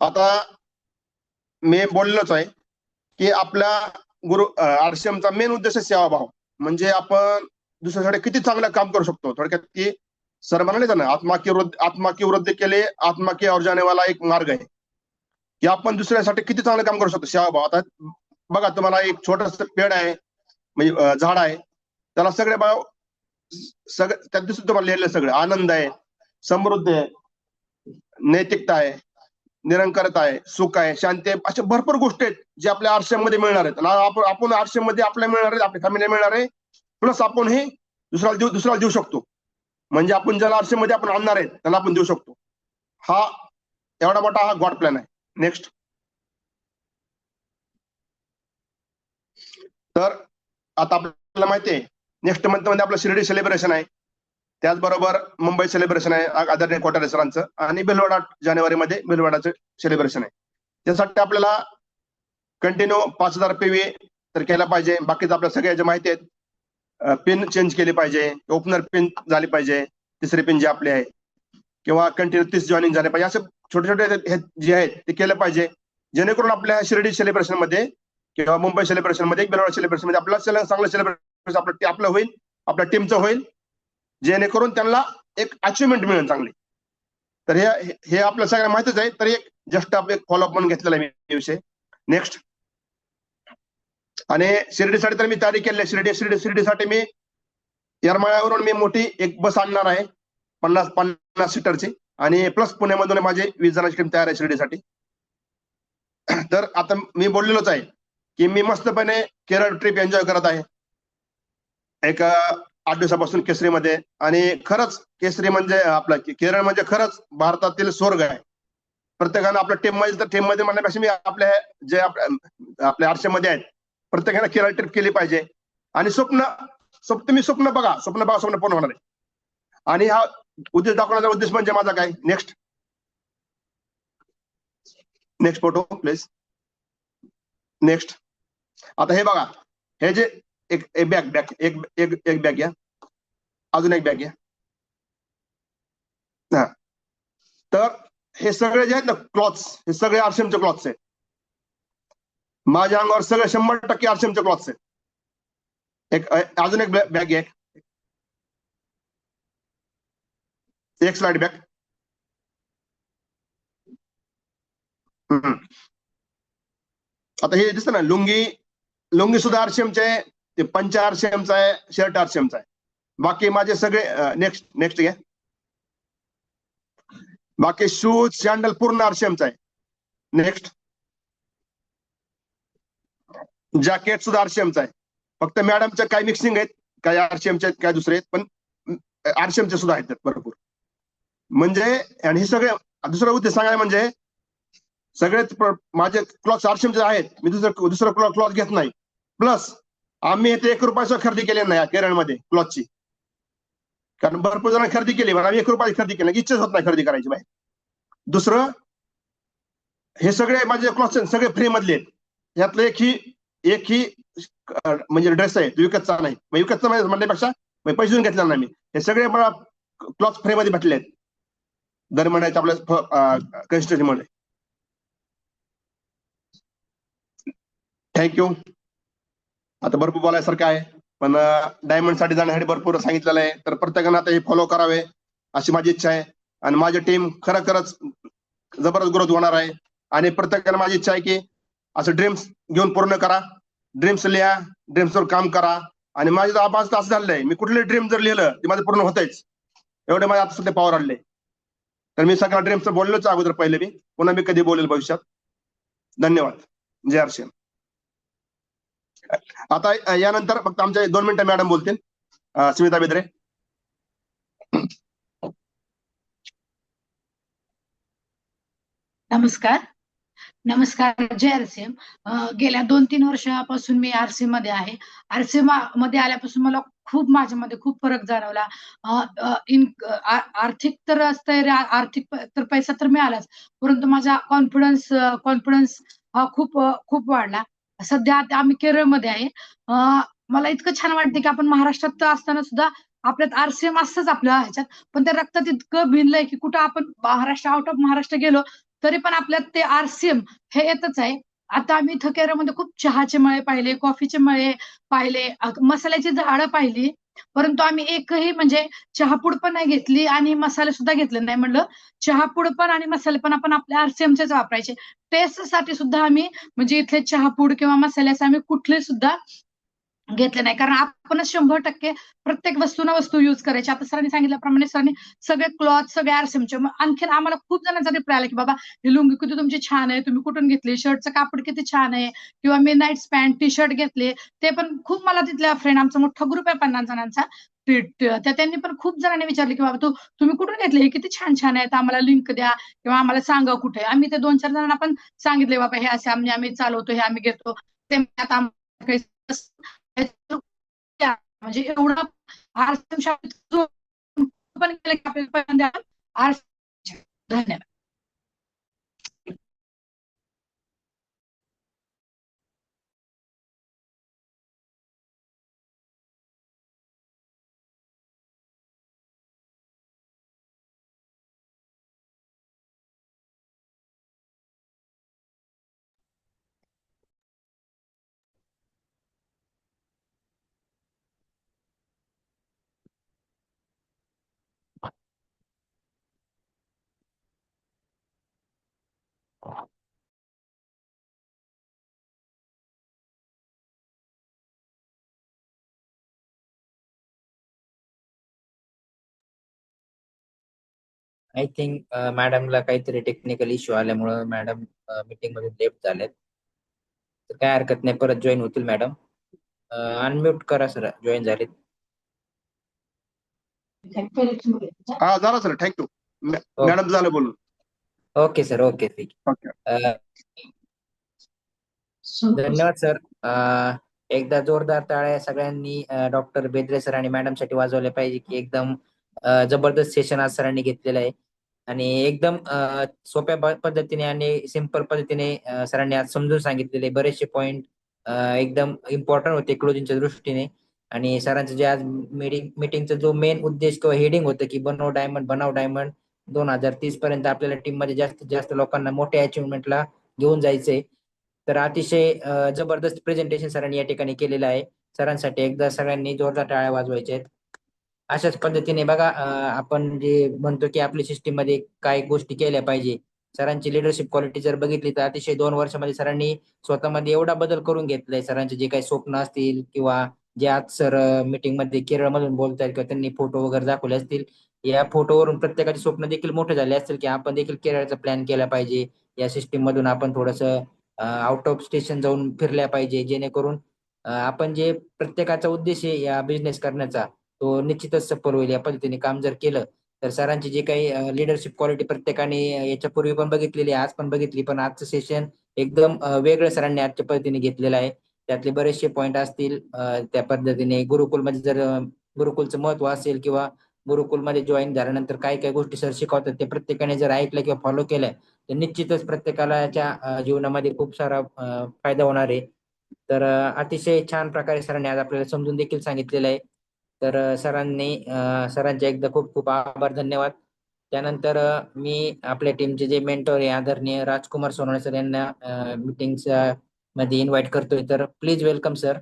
आता मी बोललोच आहे की आपल्या गुरु आरसीएमचा मेन उद्देश आहे सेवाभाव. म्हणजे आपण दुसऱ्यासाठी किती चांगलं काम करू शकतो. थोडक्यात की सर म्हणाले ना, आत्मा की वृद्धी केले आत्मा की और जाने वाला एक मार्ग आहे, की आपण दुसऱ्यासाठी किती चांगलं काम करू शकतो. सेवाभाव. आता बघा, तुम्हाला एक छोटस पेड आहे, म्हणजे झाड आहे, त्याला सगळे भाव त्यात दिसून तुम्हाला लिहिलं सगळं. आनंद आहे, समृद्धी आहे, नैतिकता आहे, निरंकारता आहे, सुख आहे, शांती आहे. अशा भरपूर गोष्टी आहेत जे आपल्या आरसीएम मध्ये मिळणार आहेत. आपण आरसीएम मध्ये आपल्याला मिळणार आहे, आपल्या फॅमिलीला मिळणार आहे. प्लस आपण हे दुसऱ्याला देऊ शकतो. म्हणजे आपण ज्याला आरसीएम मध्ये आपण आणणार आहेत त्याला आपण देऊ शकतो. हा एवढा मोठा हा गॉड प्लॅन आहे. नेक्स्ट, तर आता आपल्याला माहिती आहे नेक्स्ट मंथ मध्ये आपलं शिर्डी सेलिब्रेशन आहे. त्याचबरोबर मुंबई सेलिब्रेशन आहे आदरणीय कोठारे सरांचं, आणि भिलवाडा जानेवारीमध्ये भिलवाडाचं सेलिब्रेशन आहे. त्यासाठी आपल्याला कंटिन्यू 5000 PV तर केला पाहिजे. बाकीचं आपल्या सगळ्या ज्या माहिती आहेत, पिन चेंज केली पाहिजे, ओपनर पिन झाली पाहिजे, तिसरी पिन जे आपली आहे, किंवा कंटिन्यू 30 जॉईनिंग झाले पाहिजे. असे छोटे छोटे जे आहेत ते केलं पाहिजे, जेणेकरून आपल्या शिर्डी सेलिब्रेशन मध्ये किंवा मुंबई सेलिब्रेशन मध्ये, भिलवाडा सेलिब्रेशन मध्ये आपल्याला चांगलं सेलिब्रेशन आपलं होईल, आपल्या टीमचं होईल, जेणेकरून त्यांना एक अचिव्हमेंट मिळेल चांगली. तर हे आपल्या सगळ्यांना माहितीच आहे. तर एक जस्ट आपण एक फॉलोअप म्हणून घेतलेला आहे मी विषय. नेक्स्ट, आणि शिर्डीसाठी तर मी तयारी केली आहे. शिर्डीसाठी मी येरमाळ्यावरून मी मोठी एक बस आणणार आहे, 50 सीटरची, आणि प्लस पुण्यामधून माझी 20 जणांची टीम तयार आहे शिर्डीसाठी. तर आता मी बोललेलोच आहे की मी मस्तपणे केरळ ट्रिप एन्जॉय करत आहे एक 8 दिवसापासून केसरीमध्ये. आणि खरंच केसरी म्हणजे आपला केरळ म्हणजे खरंच भारतातील स्वर्ग आहे. प्रत्येकानं आपल्या टीम मध्ये म्हणण्यापेक्षा मी आपल्या जे आपल्या आरसीएम मध्ये आहेत प्रत्येकानं केरळ ट्रिप केली पाहिजे. आणि तुम्ही स्वप्न बघा, स्वप्न पूर्ण होणार आहे. आणि हा उद्देश दाखवण्याचा उद्देश म्हणजे माझा काय. Next photo please. नेक्स्ट, आता हे बघा, हे जे एक बॅग एक बॅग घ्या, अजून एक बॅग घ्या. हा, तर हे सगळे जे आहेत ना क्लॉथ्स, हे सगळे आरसीएमचे क्लॉथ्स आहेत. माझ्या अंगावर सगळे 100% आरसीएमचे क्लॉथ्स आहेत. अजून एक बॅग घ्या, एक स्लाइड बॅग. आता हे दिसतं ना, लुंगी सुद्धा आरसीएमचे आहे, ते पंच आरसीएमचा आहे, शर्ट आरसीएमचा आहे. बाकी माझे सगळे नेक्स्ट घ्या. बाकी शूज सॅन्डल पूर्ण आरसीएमचा आहे. नेक्स्ट. जॅकेट सुद्धा आरसीएमचा आहे. फक्त मॅडमच्या काही मिक्सिंग आहेत, काही आरसीएमचे आहेत, काही दुसरे आहेत, पण आरसीएमचे सुद्धा आहेत भरपूर. म्हणजे आणि हे सगळे दुसरा उद्देश सांगायला म्हणजे सगळेच माझे क्लॉथ आरसीएमचे आहेत. मी दुसरं क्लॉथ घेत नाही. प्लस आम्ही इथे 1 रुपयाची खरेदी केली नाही केरळमध्ये क्लॉथची, कारण भरपूर जण खरेदी केली, पण आम्ही 1 रुपयाची खरेदी केली, इच्छाच होत नाही खरेदी करायची बाहेर. दुसरं, हे सगळे माझे क्लॉथ सगळे फ्री मधले आहेत. यातलं एकही म्हणजे ड्रेस आहे तो विकतचा नाही. विकतचा म्हणण्यापेक्षा पैसे देऊन घेतला नाही मी. हे सगळे मला क्लॉथ फ्री मध्ये भेटले आहेत दर महिन्याच्या आपल्या कन्स्ट्रक्शन मध्ये. थँक्यू. आता भरपूर बोलायसारखं आहे, पण डायमंड साठी जाण्यासाठी भरपूर सांगितलेलं आहे, तर प्रत्येकानं आता हे फॉलो करावे अशी माझी इच्छा आहे. आणि माझी टीम खरंच जबरदस्त ग्रोथ होणार आहे. आणि प्रत्येकाला माझी इच्छा आहे की असं ड्रीम्स घेऊन पूर्ण करा, ड्रीम्स लिहा, ड्रीम्सवर काम करा. आणि माझं आवाज असं झालंय, मी कुठले ड्रीम जर लिहिलं ते माझं पूर्ण होतंच, एवढे माझे आता सध्या पॉवर आणले. तर मी सगळ्या ड्रीम्सचं बोललोच अगोदर पहिले, मी पुन्हा मी कधी बोलेल भविष्यात. धन्यवाद. जय आरसीएम. आता यानंतर फक्त आमच्या 2 मिनिटं मॅडम बोलतील, स्मिता बेद्रे. नमस्कार. जय आरसीएम. गेल्या 2-3 वर्षापासून मी आरसीएम मध्ये आहे. आरसीएम मध्ये आल्यापासून मला माझ्यामध्ये खूप फरक जाणवला. आर्थिक तर असतंय, आर्थिक तर पैसा तर मिळालाच, परंतु माझा कॉन्फिडन्स हा खूप वाढला. सध्या आता आम्ही केरळमध्ये आहे. मला इतकं छान वाटतं की आपण महाराष्ट्रात असताना सुद्धा आपल्यात आरसीएम असतंच आपल्या ह्याच्यात, पण त्या रक्तात इतकं भिनलंय की कुठं आपण आउट ऑफ महाराष्ट्र गेलो तरी पण आपल्यात ते आरसीएम हे येतच आहे. आता आम्ही इथं केरळमध्ये खूप चहाचे मळे पाहिले, कॉफीचे मळे पाहिले, मसाल्याची झाडं पाहिली, परंतु आम्ही एकही म्हणजे चहापूड पण नाही घेतली आणि मसाले सुद्धा घेतले नाही. म्हणलं चहापूड पण आणि मसाले पण आपण आपल्या आरसीएमचेच वापरायचे. टेस्ट साठी सुद्धा आम्ही म्हणजे इथले चहापूड किंवा मसाल्याचे आम्ही कुठले सुद्धा घेतले नाही, कारण आपणच 100% प्रत्येक वस्तू युज करायची. आता सरांनी सांगितल्याप्रमाणे सरांनी सगळे क्लॉथ सगळे आरसीएमचे. आणखीन आम्हाला खूप जणांचा रिप्लाय आला की बाबा ही लुंगी किती तुमची छान आहे, तुम्ही कुठून घेतली, शर्टचं कापड किती छान आहे, किंवा मी नाईट्स पॅन्ट टी शर्ट घेतले. ते पण खूप मला तिथल्या फ्रेंड, आमचा मोठा ग्रुप आहे 50 जणांचा, त्यांनी पण खूप जणांनी विचारले की बाबा तुम्ही कुठून घेतले, हे किती छान छान आहेत, आम्हाला लिंक द्या किंवा आम्हाला सांगा कुठे. आम्ही ते 2-4 जणांना पण सांगितले बाबा हे असे आम्ही चालवतो, हे आम्ही घेतो. ते आता म्हणजे एवढं आरसीएम पण केलं की आपल्याला. धन्यवाद. आय थिंक मॅडमला काहीतरी टेक्निकल इश्यू आल्यामुळं मॅडम मीटिंग मधून लेफ्ट झालेत. तर काय हरकत नाही, परत जॉईन होतील मॅडम. अनम्यूट करा सर, जॉईन झालेत. हा झालं सर, थँक्यू मॅडम, झालं बोलून. ओके सर, ओके, ठीक. धन्यवाद सर. एकदा जोरदार टाळ्या सगळ्यांनी डॉक्टर बेद्रे सर आणि मॅडम साठी वाजवल्या पाहिजे की एकदम जबरदस्त सेशन आज सरांनी घेतलेलं आहे. आणि एकदम सोप्या पद्धतीने आणि सिंपल पद्धतीने सरांनी आज समजून सांगितलेले बरेचसे पॉइंट एकदम इम्पॉर्टंट होते क्लोजिंगच्या दृष्टीने. आणि सरांचं जे आज मीटिंगचा जो मेन उद्देश किंवा हेडिंग होतं की बनाव डायमंड 2030 पर्यंत आपल्याला टीम मध्ये जास्तीत जास्त लोकांना मोठ्या अचिव्हमेंटला घेऊन जायचंय. तर अतिशय जबरदस्त प्रेझेंटेशन सरांनी या ठिकाणी केलेलं आहे. सरांसाठी एकदा सगळ्यांनी जोरदार टाळ्या वाजवायच्या आहेत. अशाच पद्धतीने बघा आपण जे म्हणतो की आपल्या सिस्टीम मध्ये काय गोष्टी केल्या पाहिजे, सरांची लिडरशिप क्वालिटी जर बघितली तर अतिशय 2 वर्षामध्ये सरांनी स्वतःमध्ये एवढा बदल करून घेतलाय. सरांचे जे काही स्वप्न असतील किंवा जे आज सर मीटिंग मध्ये केरळमधून बोलतायत किंवा त्यांनी फोटो वगैरे दाखवले असतील, या फोटोवरून प्रत्येकाचे स्वप्न देखील मोठे झाले असतील की आपण देखील केरळचा प्लॅन केला पाहिजे. या सिस्टीम मधून आपण थोडंसं आउट ऑफ स्टेशन जाऊन फिरल्या पाहिजे, जेणेकरून आपण जे प्रत्येकाचा उद्देश आहे या बिझनेस करण्याचा तो निश्चितच सफल होईल. या पद्धतीने काम जर केलं तर सरांची जे काही लिडरशिप क्वालिटी प्रत्येकाने याच्यापूर्वी पण बघितलेली आहे, आज पण बघितली, पण आजचं सेशन एकदम वेगळं सरांनी आजच्या पद्धतीने घेतलेलं आहे. त्यातले बरेचसे पॉईंट असतील त्या पद्धतीने गुरुकुलमध्ये जर गुरुकुलचं महत्व असेल किंवा गुरुकुलमध्ये जॉईन झाल्यानंतर काय काय गोष्टी सर शिकवतात ते प्रत्येकाने जर ऐकलं किंवा फॉलो केलं तर निश्चितच प्रत्येकाला याच्या जीवनामध्ये खूप सारा फायदा होणार आहे. तर अतिशय छान प्रकारे सरांनी आज आपल्याला समजून देखील सांगितलेलं आहे. तर सरांचे एकदा खूप खूप आभार, धन्यवाद. त्यानंतर मी आपल्या टीमचे जे मेंटर आहे आदरणीय राजकुमार सोनवणे सर यांना मीटिंगच्या मध्ये इन्व्हाइट करतोय. तर please welcome sir.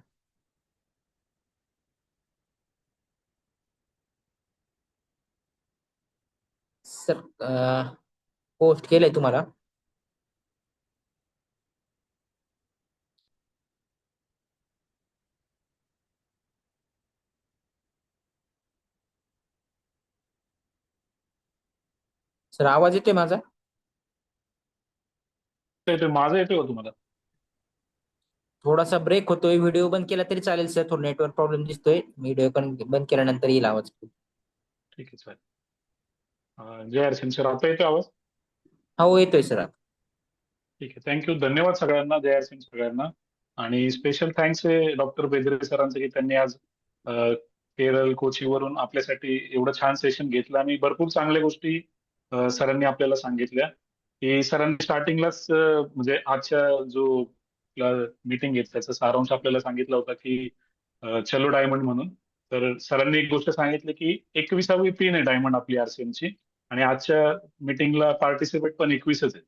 Sir post केलंय तुम्हाला. सर आवाज येतोय माझा? माझा येतोय का तुम्हाला? थोडासा ब्रेक होतोय. व्हिडिओ बंद केला तरी चालेल सर, थोडं नेटवर्क प्रॉब्लेम दिसतोय. व्हिडिओ पण बंद केल्यानंतर येईल आवाज. ठीक आहे चालेल. जय हरसिंग सर, आता येतोय आवाज? हो येतोय सर. ठीक आहे, थँक्यू. धन्यवाद सगळ्यांना, जय हरसिंग सगळ्यांना. आणि स्पेशल थँक्स आहे डॉक्टर बेदरे सरांचं की त्यांनी आज केरळ कोचीवरून आपल्यासाठी एवढं छान सेशन घेतलं आणि भरपूर चांगल्या गोष्टी सरांनी आपल्याला सांगितल्या. की सरांनी स्टार्टिंगलाच म्हणजे आजच्या जो मीटिंग घेत त्याचा सारांश आपल्याला सांगितला होता की चलो डायमंड म्हणून. तर सरांनी एक गोष्ट सांगितली की 21वी पिन आहे डायमंड आपली आरसीएमची, आणि आजच्या मीटिंगला पार्टिसिपेट पण 21च आहे,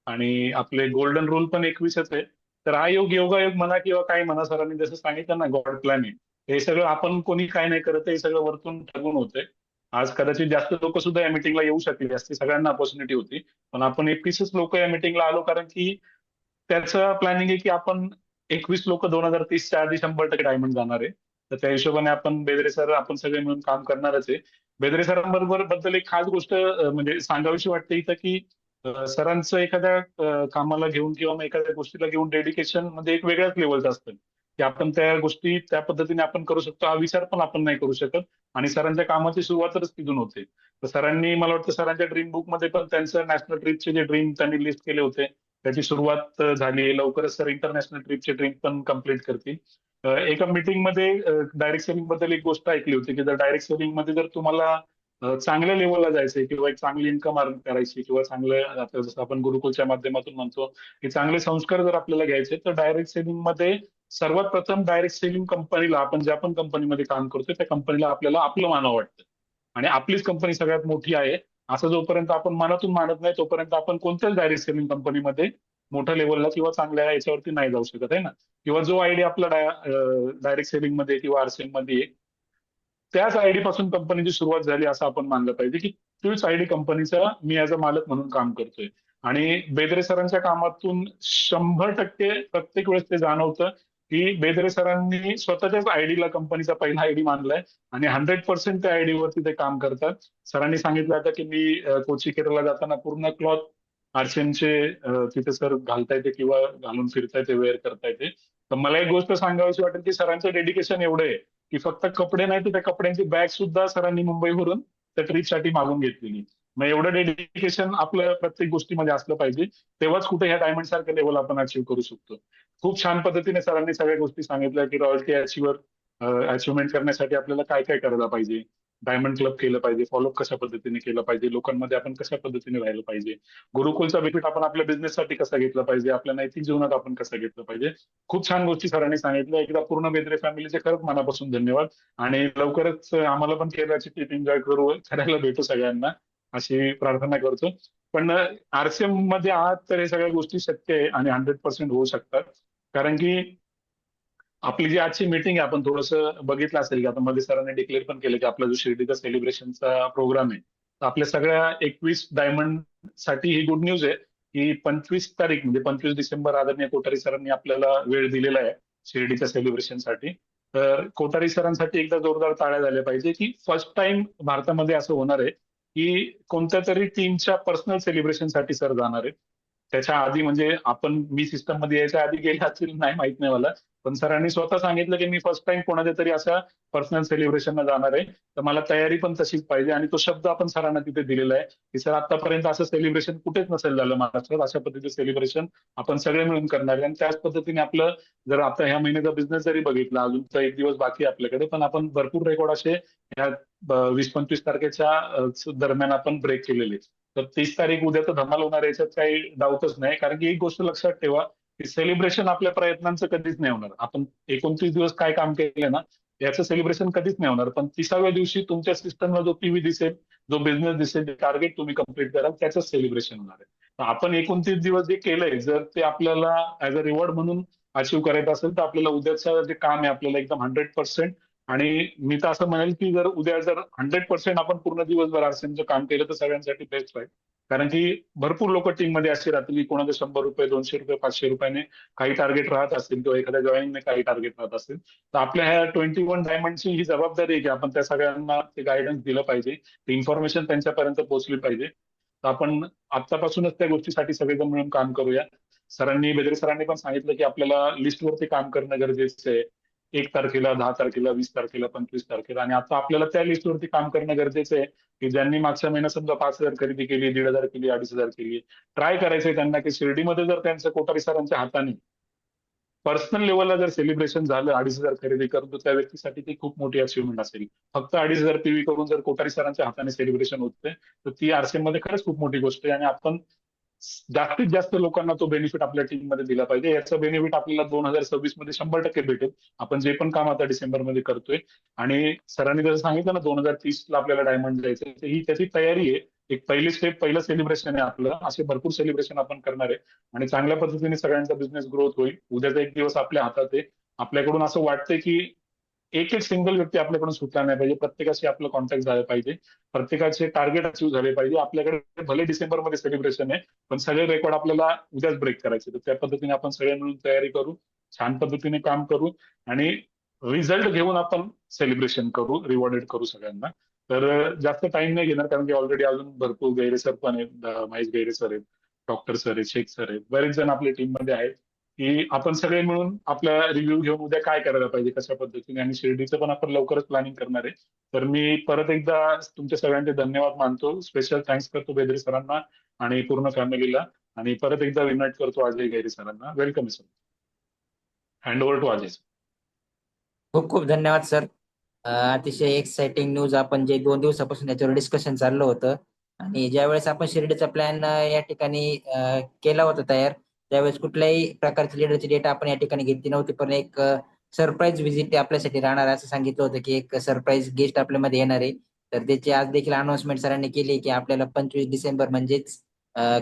आणि आपले गोल्डन रूल पण 21च आहे. तर हा योगायोग म्हणा किंवा काय म्हणा, सरांनी जसं सांगितलं ना, गॉड प्लॅन आहे. हे सगळं आपण कोणी काय नाही करत, हे सगळं वरतून ठरवून होतंय. आज कदाचित जास्त लोक सुद्धा या मीटिंगला येऊ शकले असते, सगळ्यांना अपॉर्च्युनिटी होती, पण आपण 21च लोक या मीटिंगला आलो कारण की त्याचं प्लॅनिंग आहे की आपण 21 लोक 2030च्या आधी 100% डायमंड जाणार आहे. तर त्या हिशोबाने आपण बेदरे सर आपण सगळे मिळून काम करणारच आहे. बेदरे सरांबरोबर बद्दल एक खास गोष्ट म्हणजे सांगावीशी वाटते इथं की सरांचं एखाद्या कामाला घेऊन किंवा मग एखाद्या गोष्टीला घेऊन डेडिकेशन म्हणजे एक वेगळ्याच लेवलचं असतं, की आपण त्या गोष्टी त्या पद्धतीने आपण करू शकतो हा विचार पण आपण नाही करू शकत. आणि सरांच्या कामाची सुरुवातच तिथून होते. तर सरांनी मला वाटतं सरांच्या ड्रीम बुक मध्ये पण त्यांचं नॅशनल ट्रिपचे जे ड्रीम त्यांनी लिस्ट केले होते त्याची सुरुवात झाली. लवकरच सर इंटरनॅशनल ट्रिपचे ड्रीम पण कम्प्लीट करतील. एका मीटिंग मध्ये डायरेक्ट सेलिंग बद्दल एक गोष्ट ऐकली होती की जर डायरेक्ट सेलिंग मध्ये जर तुम्हाला चांगल्या लेवलला जायचंय किंवा एक चांगली इन्कम अर्न करायची किंवा चांगलं आता जसं आपण गुरुकुलच्या माध्यमातून म्हणतो की चांगले संस्कार जर आपल्याला घ्यायचे, तर डायरेक्ट सेलिंग मध्ये सर्वात प्रथम डायरेक्ट सेलिंग कंपनीला, आपण ज्या पण कंपनीमध्ये काम करतोय त्या कंपनीला आपल्याला आपलं मानावं वाटतं, आणि आपलीच कंपनी सगळ्यात मोठी आहे असं जोपर्यंत आपण मनातून मानत नाही तोपर्यंत आपण कोणत्याच डायरेक्ट सेलिंग कंपनीमध्ये मोठ्या लेवलला किंवा चांगल्या याच्यावरती नाही जाऊ शकत आहे ना. किंवा जो आयडी आपला डायरेक्ट सेलिंग मध्ये किंवा आरसीएम मध्ये त्याच आयडी पासून कंपनीची सुरुवात झाली असं आपण मानलं पाहिजे की तोच आयडी कंपनीचा मी ऍज अ मालक म्हणून काम करतोय. आणि बेदरे सरांच्या कामातून 100% प्रत्येक वेळेस ते जाणवतं की बेदरे सरांनी स्वतःच्याच आयडीला कंपनीचा पहिला आयडी मानलाय आणि 100% त्या आयडी वरती ते काम करतात. सरांनी सांगितलं होतं की मी कोची केरळला जाताना पूर्ण क्लॉथ आरसीएमचे तिथे सर घालता येते किंवा घालून फिरता येते, वेअर करता येते. तर मला एक गोष्ट सांगावीशी वाटेल की सरांचं डेडिकेशन एवढं आहे की फक्त कपडे नाही तर त्या कपड्यांची बॅग सुद्धा सरांनी मुंबईवरून त्या ट्रिपसाठी मागून घेतलेली. मग एवढं डेडिकेशन आपल्या प्रत्येक गोष्टीमध्ये असलं पाहिजे, तेव्हाच कुठे ह्या डायमंड सारखं लेवल आपण अचीव्ह करू शकतो. खूप छान पद्धतीने सरांनी सगळ्या गोष्टी सांगितल्या की रॉयल्टी अचिव्हमेंट करण्यासाठी आपल्याला काय काय करायला पाहिजे, डायमंड क्लब केलं पाहिजे, फॉलोअप कशा पद्धतीने केलं पाहिजे, लोकांमध्ये आपण कशा पद्धतीने राहिलं पाहिजे, गुरुकुलचा बेनिफिट आपण आपल्या बिझनेससाठी कसा घेतला पाहिजे, आपल्या नैतिक जीवनात आपण कसं घेतलं पाहिजे. खूप छान गोष्टी सरांनी सांगितल्या. एकदा पूर्ण बेदरे फॅमिलीचे खरंच मनापासून धन्यवाद. आणि लवकरच आम्हाला पण केरळची ट्रिप एन्जॉय करायला भेटू सगळ्यांना अशी प्रार्थना करतो. पण आरसीएम मध्ये आहात तर हे सगळ्या गोष्टी शक्य आहे आणि 100% होऊ शकतात. कारण की आपली जी आजची मीटिंग आहे आपण थोडंसं बघितलं असेल की आता मध्ये सरांनी डिक्लेअर पण केलं की आपला जो शिर्डीचा सेलिब्रेशनचा प्रोग्राम आहे तर आपल्या सगळ्या 21 डायमंड साठी ही गुड न्यूज आहे की 25 तारीख म्हणजे 25 डिसेंबर आदरणीय कोठारी सरांनी आपल्याला वेळ दिलेला आहे शिर्डीच्या सेलिब्रेशनसाठी. तर कोठारी सरांसाठी एकदा जोरदार टाळ्या झाल्या पाहिजे की फर्स्ट टाइम भारतामध्ये असं होणार आहे की कोणत्या तरी टीमच्या पर्सनल सेलिब्रेशनसाठी सर जाणार आहे. त्याच्या आधी म्हणजे मी सिस्टम मध्ये यायच्या आधी गेले असतील नाही माहित नाही मला, पण सरांनी स्वतः सांगितलं की मी फर्स्ट टाइम कोणाच्या तरी अशा पर्सनल सेलिब्रेशनला जाणार आहे, तर मला तयारी पण तशीच पाहिजे. आणि तो शब्द आपण सरांना तिथे दिलेला आहे की सर आतापर्यंत असं सेलिब्रेशन कुठेच नसेल झालं महाराष्ट्रात, अशा पद्धतीचं सेलिब्रेशन आपण सगळे मिळून करणार आहे. आणि त्याच पद्धतीने आपलं जर आता ह्या महिन्याचा बिझनेस जरी बघितला, अजूनचा एक दिवस बाकी आहे आपल्याकडे, पण आपण भरपूर रेकॉर्ड असे ह्या 20-25 तारखेच्या दरम्यान आपण ब्रेक केलेले. तर 30 तारीख उद्या तर धमाल होणार आहे, याच्यात काही डाऊटच नाही. कारण की एक गोष्ट लक्षात ठेवा की सेलिब्रेशन आपल्या प्रयत्नांचं कधीच नाही होणार. आपण 29 दिवस काय काम केलं ना याचं सेलिब्रेशन कधीच नाही होणार, पण 30व्या दिवशी तुमच्या सिस्टमला जो पीव्ही दिसेल, जो बिझनेस दिसेल, जे टार्गेट तुम्ही कम्प्लीट कराल त्याचं सेलिब्रेशन होणार आहे. तर आपण 29 दिवस जे केलंय जर ते आपल्याला ऍज अ रिवॉर्ड म्हणून अचीव्ह करायचं असेल तर आपल्याला उद्याचं जे काम आहे आपल्याला एकदम 100%. आणि मी तर असं म्हणेल की उद्या जर 100% आपण पूर्ण दिवसभर आरसीएमचं काम केलं तर सगळ्यांसाठी बेस्ट राहील. कारण की भरपूर लोक टीम मध्ये अशी राहतील की कोणाचं 100 रुपये, 200 रुपये, 500 रुपयाने काही टार्गेट राहत असतील किंवा एखाद्या जॉईनिंगने काही टार्गेट राहत असेल. तर आपल्या ह्या 21 डायमंडची ही जबाबदारी आहे की आपण त्या सगळ्यांना ते गायडन्स दिलं पाहिजे, ती इन्फॉर्मेशन त्यांच्यापर्यंत पोहोचली पाहिजे. तर आपण आतापासूनच त्या गोष्टीसाठी सगळेजण मिळून काम करूया. बेदरे सरांनी पण सांगितलं की आपल्याला लिस्टवरती काम करणं गरजेचं आहे. 1 तारखेला, 10 तारखेला, 20 तारखेला, 25 तारखेला. आणि आता आपल्याला त्या लिस्टवरती काम करणं गरजेचं आहे की ज्यांनी मागच्या महिन्यात समजा 5,000 खरेदी केली, 1,500 केली, 2,500 केली, ट्राय करायचंय त्यांना की शिर्डीमध्ये जर त्यांचं कोठारी सरांच्या हाताने पर्सनल लेवलला जर सेलिब्रेशन झालं 2,500 खरेदी करून, तर त्या व्यक्तीसाठी ती खूप मोठी अचिव्हमेंट असेल. फक्त 2,500 पीव्ही करून जर कोठारी सरांच्या हाताने सेलिब्रेशन होते तर ती आरसीएम मध्ये खरंच खूप मोठी गोष्ट आहे. आणि आपण जास्तीत जास्त लोकांना तो बेनिफिट आपल्या टीम मध्ये दिला पाहिजे. याचं बेनिफिट आपल्याला 2026 मध्ये 100% भेटेल. आपण जे पण काम आता डिसेंबर मध्ये करतोय. आणि सरांनी जसं सांगितलं ना 2030 ला आपल्याला डायमंड द्यायचं, तर ही त्याची तयारी आहे. एक पहिली स्टेप, पहिलं सेलिब्रेशन आहे आपलं. असे भरपूर सेलिब्रेशन आपण करणार आहे आणि चांगल्या पद्धतीने सगळ्यांचा बिझनेस ग्रोथ होईल. उद्याचा एक दिवस आपल्या हातात आहे. आपल्याकडून असं वाटतंय की एक सिंगल व्यक्ती आपल्याकडून सुटला नाही पाहिजे. प्रत्येकाशी आपलं कॉन्टॅक्ट झालं पाहिजे, प्रत्येकाचे टार्गेट अचीव्ह झाले पाहिजे. आपल्याकडे भले डिसेंबर मध्ये सेलिब्रेशन आहे, पण सगळे रेकॉर्ड आपल्याला उद्याच ब्रेक करायचे. तर त्या पद्धतीने आपण सगळे मिळून तयारी करू, छान पद्धतीने काम करू आणि रिझल्ट घेऊन आपण सेलिब्रेशन करू, रिवॉर्डेड करू सगळ्यांना. तर जास्त टाइम नाही घेणार कारण की ऑलरेडी अजून भरपूर गैरे सर पण आहेत, महेश गैरे सर आहेत, डॉक्टर सर आहेत, शेख सर आहेत, बरेच जण आपल्या टीम मध्ये आहेत की आपण सगळे मिळून आपला रिव्ह्यू घेऊन उद्या काय करायला पाहिजे, कशा पद्धतीने. आणि शिर्डीचं पण आपण लवकरच प्लॅनिंग करणार आहे. तर मी परत एकदा तुमच्या सगळ्यांचे धन्यवाद मानतो. स्पेशल थँक्स करतो बेदरे सरांना आणि पूर्ण फॅमिलीला. आणि परत एकदा इन्व्हाइट करतो अजय गैरे सरांना. Welcome sir. Hand over to Ajay sir. खूप खूप धन्यवाद सर. अतिशय एक्साइटिंग न्यूज. आपण जे 2 दिवसापासून याच्यावर डिस्कशन चाललं होतं आणि ज्यावेळेस आपण शिर्डीचा प्लॅन या ठिकाणी केला होता तयार, त्यावेळेस कुठल्याही प्रकारची लीडरची डेटा आपण या ठिकाणी घेतली नव्हती, पण एक सरप्राईज व्हिजिट आपल्यासाठी राहणार असं सांगितलं होतं की एक सरप्राईज गेस्ट आपल्यामध्ये येणार आहे. तर त्याची आज देखील अनाउन्समेंट सरांनी केली की आपल्याला 25 डिसेंबर म्हणजेच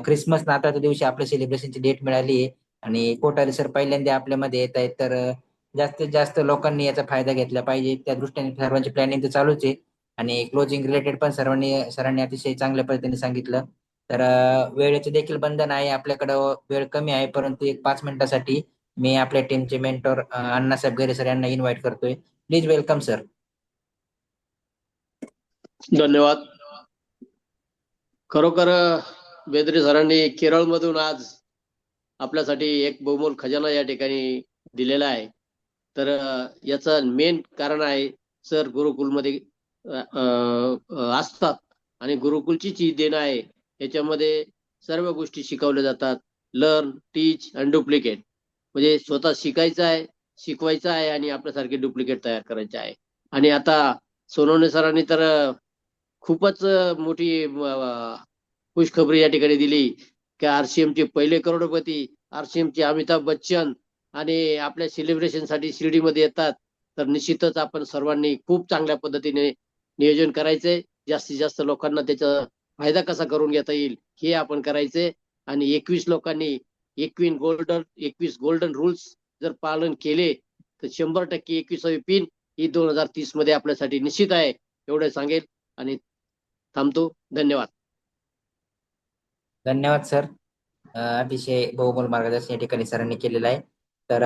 ख्रिसमस नाताळच्या दिवशी आपल्या सेलिब्रेशनची डेट मिळाली आहे आणि कोठारी सर पहिल्यांदा आपल्यामध्ये येत आहेत. तर जास्तीत जास्त लोकांनी याचा फायदा घेतला पाहिजे, त्या दृष्टीने सर्वांची प्लॅनिंग तर चालूच आहे. आणि क्लोजिंग रिलेटेड पण सरांनी अतिशय चांगल्या पद्धतीने सांगितलं. तर वेळेचे देखील बंधन आहे आपल्याकडं, वेळ कमी आहे, परंतु एक 5 मिनिटासाठी मी आपल्या टीमचे मेंटॉर अण्णासाहेब गैरे सर यांना इन्व्हाइट करतोय. Please welcome sir. धन्यवाद. खरोखर बेदरे सरांनी केरळमधून आज आपल्यासाठी एक बहुमोल खजाना या ठिकाणी दिलेला आहे. तर याचं मेन कारण आहे सर गुरुकुलमध्ये असतात आणि गुरुकुलची जी देण आहे याच्यामध्ये सर्व गोष्टी शिकवल्या जातात. Learn, teach and duplicate. म्हणजे स्वतः शिकायचं आहे, शिकवायचं आहे आणि आपल्यासारखे डुप्लिकेट तयार करायचे आहे. आणि आता सोनवणे सरांनी तर खूपच मोठी खुशखबरी या ठिकाणी दिली की आरसीएमचे पहिले करोडपती, आरसीएमचे अमिताभ बच्चन आणि आपल्या सेलिब्रेशनसाठी शिर्डीमध्ये येतात. तर निश्चितच आपण सर्वांनी खूप चांगल्या पद्धतीने नियोजन करायचंय. जास्तीत जास्त लोकांना त्याचा फायदा कसा करून घेता येईल हे आपण करायचंय. आणि 21 लोकांनी 21 गोल्डन रूल्स जर पालन केले तर 100% 21वी पिन ही 2030 मध्ये आपल्यासाठी निश्चित आहे, एवढं सांगेल. आणि थांबतो. धन्यवाद. धन्यवाद सर. अतिशय बहुमोल मार्गदर्शन या ठिकाणी सरांनी केलेलं आहे. तर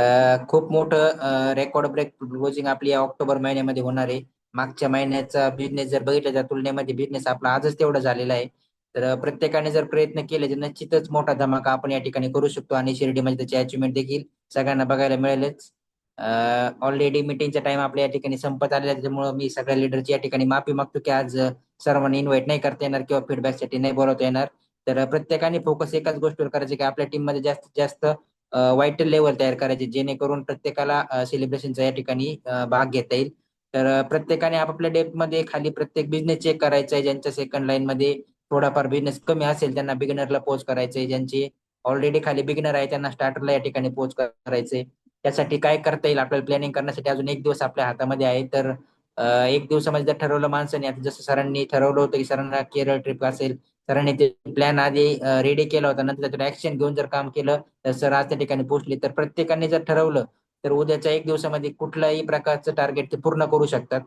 खूप मोठं रेकॉर्ड ब्रेक क्लोजिंग आपली या ऑक्टोबर महिन्यामध्ये होणार आहे. मागच्या महिन्याचा बिझनेस जर बघितला त्या तुलनेमध्ये बिझनेस आपला आजच तेवढा झालेला आहे. तर प्रत्येकाने जर प्रयत्न केले तर निश्चितच मोठा धमाका आपण या ठिकाणी करू शकतो आणि शिर्डीमध्ये त्याची अचिव्हमेंट देखील सगळ्यांना बघायला मिळेलच. ऑलरेडी मीटिंगचा टाइम आपल्या या ठिकाणी संपत आलेला आहे, त्यामुळे मी सगळ्या लीडरची या ठिकाणी माफी मागतो की आज सर्वांनी इन्व्हाइट नाही करता येणार किंवा फीडबॅकसाठी नाही बोलवता येणार. तर प्रत्येकाने फोकस एकाच गोष्टीवर करायचे की आपल्या टीम मध्ये जास्तीत जास्त वाईटल लेवल तयार करायचे, जेणेकरून प्रत्येकाला सेलिब्रेशनचा या ठिकाणी भाग घेता येईल. तर प्रत्येकाने आपापल्या डेप्थ मध्ये खाली प्रत्येक बिझनेस चेक करायचा आहे. ज्यांच्या सेकंड लाईन मध्ये थोडाफार बिझनेस कमी असेल त्यांना बिगिनरला पोच करायचंय, ज्यांची ऑलरेडी खाली बिगिनर आहे त्यांना स्टार्टरला या ठिकाणी पोच करायचंय. त्यासाठी काय करता येईल आपल्याला प्लॅनिंग करण्यासाठी अजून एक दिवस आपल्या हातामध्ये आहे. तर एक दिवसामध्ये जर ठरवलं माणसाने, आता जसं सरांनी ठरवलं होतं की सरांना केरळ ट्रिप असेल, सरांनी ते प्लॅन आधी रेडी केला होता, नंतर त्याच्यावर ऍक्शन घेऊन जर काम केलं तर सर आज त्या ठिकाणी पोहोचले. तर प्रत्येकाने जर ठरवलं तर उद्याच्या एक दिवसामध्ये कुठल्याही प्रकारचं टार्गेट ते पूर्ण करू शकतात.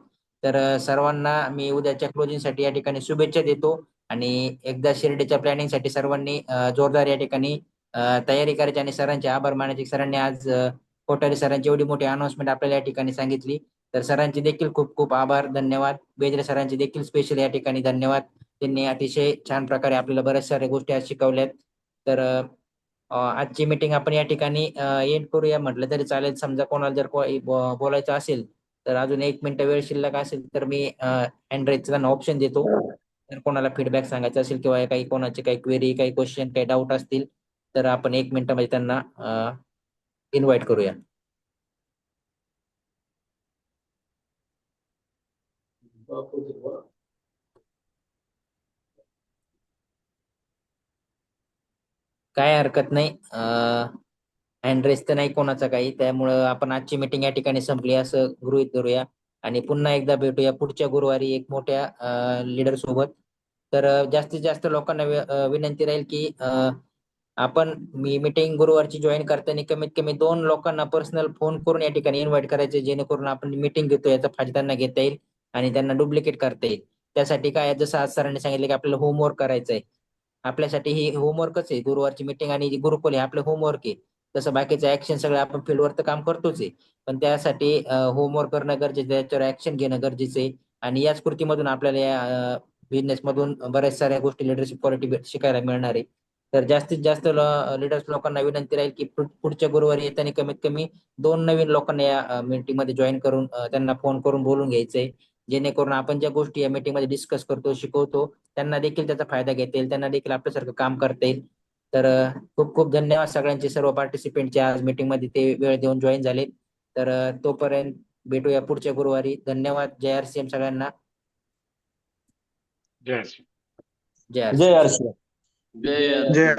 तर सर्वांना मी उद्याच्या क्लोजिंगसाठी या ठिकाणी शुभेच्छा देतो आणि एकदा शिर्डीच्या प्लॅनिंगसाठी सर्वांनी जोरदार या ठिकाणी तयारी करायची आणि सरांचे आभार मानायचे. सरांनी आज कोठारी सरांची एवढी मोठी अनाउन्समेंट आपल्याला या ठिकाणी सांगितली. तर सरांचे देखील खूप खूप आभार, धन्यवाद. बेजरे सरांचे देखील स्पेशल या ठिकाणी धन्यवाद. त्यांनी अतिशय छान प्रकारे आपल्याला बऱ्याच साऱ्या गोष्टी आज शिकवल्यात. तर आजची मीटिंग आपण या ठिकाणी एंड करूया म्हटलं तरी चालेल. समजा कोणाला जर बोलायचं असेल तर अजून 1 मिनिट वेळ शिल्लक असेल तर मी हँड रेजचा ऑप्शन देतो. तर कोणाला फीडबॅक सांगायचा असेल किंवा काही कोणाचे काही क्वेरी, काही क्वेश्चन, काही डाऊट असतील तर आपण 1 मिनिटामध्ये त्यांना इन्व्हाइट करूया. काय हरकत नाही. हँड रेस तर नाही कोणाचा काही, त्यामुळं आपण आजची मीटिंग या ठिकाणी संपली असं गृहीत धरूया आणि पुन्हा एकदा भेटूया पुढच्या गुरुवारी एक मोठ्या लीडर सोबत. तर जास्तीत जास्त लोकांना विनंती राहील की आपण मी मीटिंग गुरुवारची जॉईन करताना कमीत कमी 2 लोकांना पर्सनल फोन करून या ठिकाणी इन्व्हाइट करायचे, जेणेकरून आपण मीटिंग घेतो याचा फायदा त्यांना घेता येईल आणि त्यांना डुप्लिकेट करता येईल. त्यासाठी काय, जसं आज सरांनी सांगितलं की आपल्याला होमवर्क करायचं आहे. आपल्यासाठी ही होमवर्कच आहे, गुरुवारची मीटिंग आणि जी गुरुकुल आहे आपलं होमवर्क आहे. तसं बाकीचं ऍक्शन सगळं आपण फील्डवर तर काम करतोच आहे, पण त्यासाठी होमवर्क करणं गरजेचं आहे, त्याच्यावर ऍक्शन घेणं गरजेचं आहे. आणि याच कृतीमधून आपल्याला या बिझनेस मधून बऱ्याच साऱ्या गोष्टी लिडरशिप क्वालिटी शिकायला मिळणार आहे. तर जास्तीत जास्त लीडर्स लोकांना विनंती राहील की पुढच्या गुरुवारी येताना कमीत कमी 2 नवीन लोकांना या मीटिंग मध्ये जॉईन करून त्यांना फोन करून बोलून घ्यायचंय, जेणेकरून आपण ज्या गोष्टी या मीटिंग मध्ये डिस्कस करतो, शिकवतो, त्यांना देखील त्याचा फायदा घेता येईल, त्यांना देखील आपल्यासारखं काम करता येईल. तर खूप खूप धन्यवाद सगळ्यांचे, सर्व पार्टिसिपेंटचे आज मीटिंग मध्ये ते वेळ देऊन जॉईन झाले. तर तोपर्यंत भेटूया पुढच्या गुरुवारी. धन्यवाद. जय RCM सगळ्यांना. जय श्री जय जय RCM. आरसी. जय जय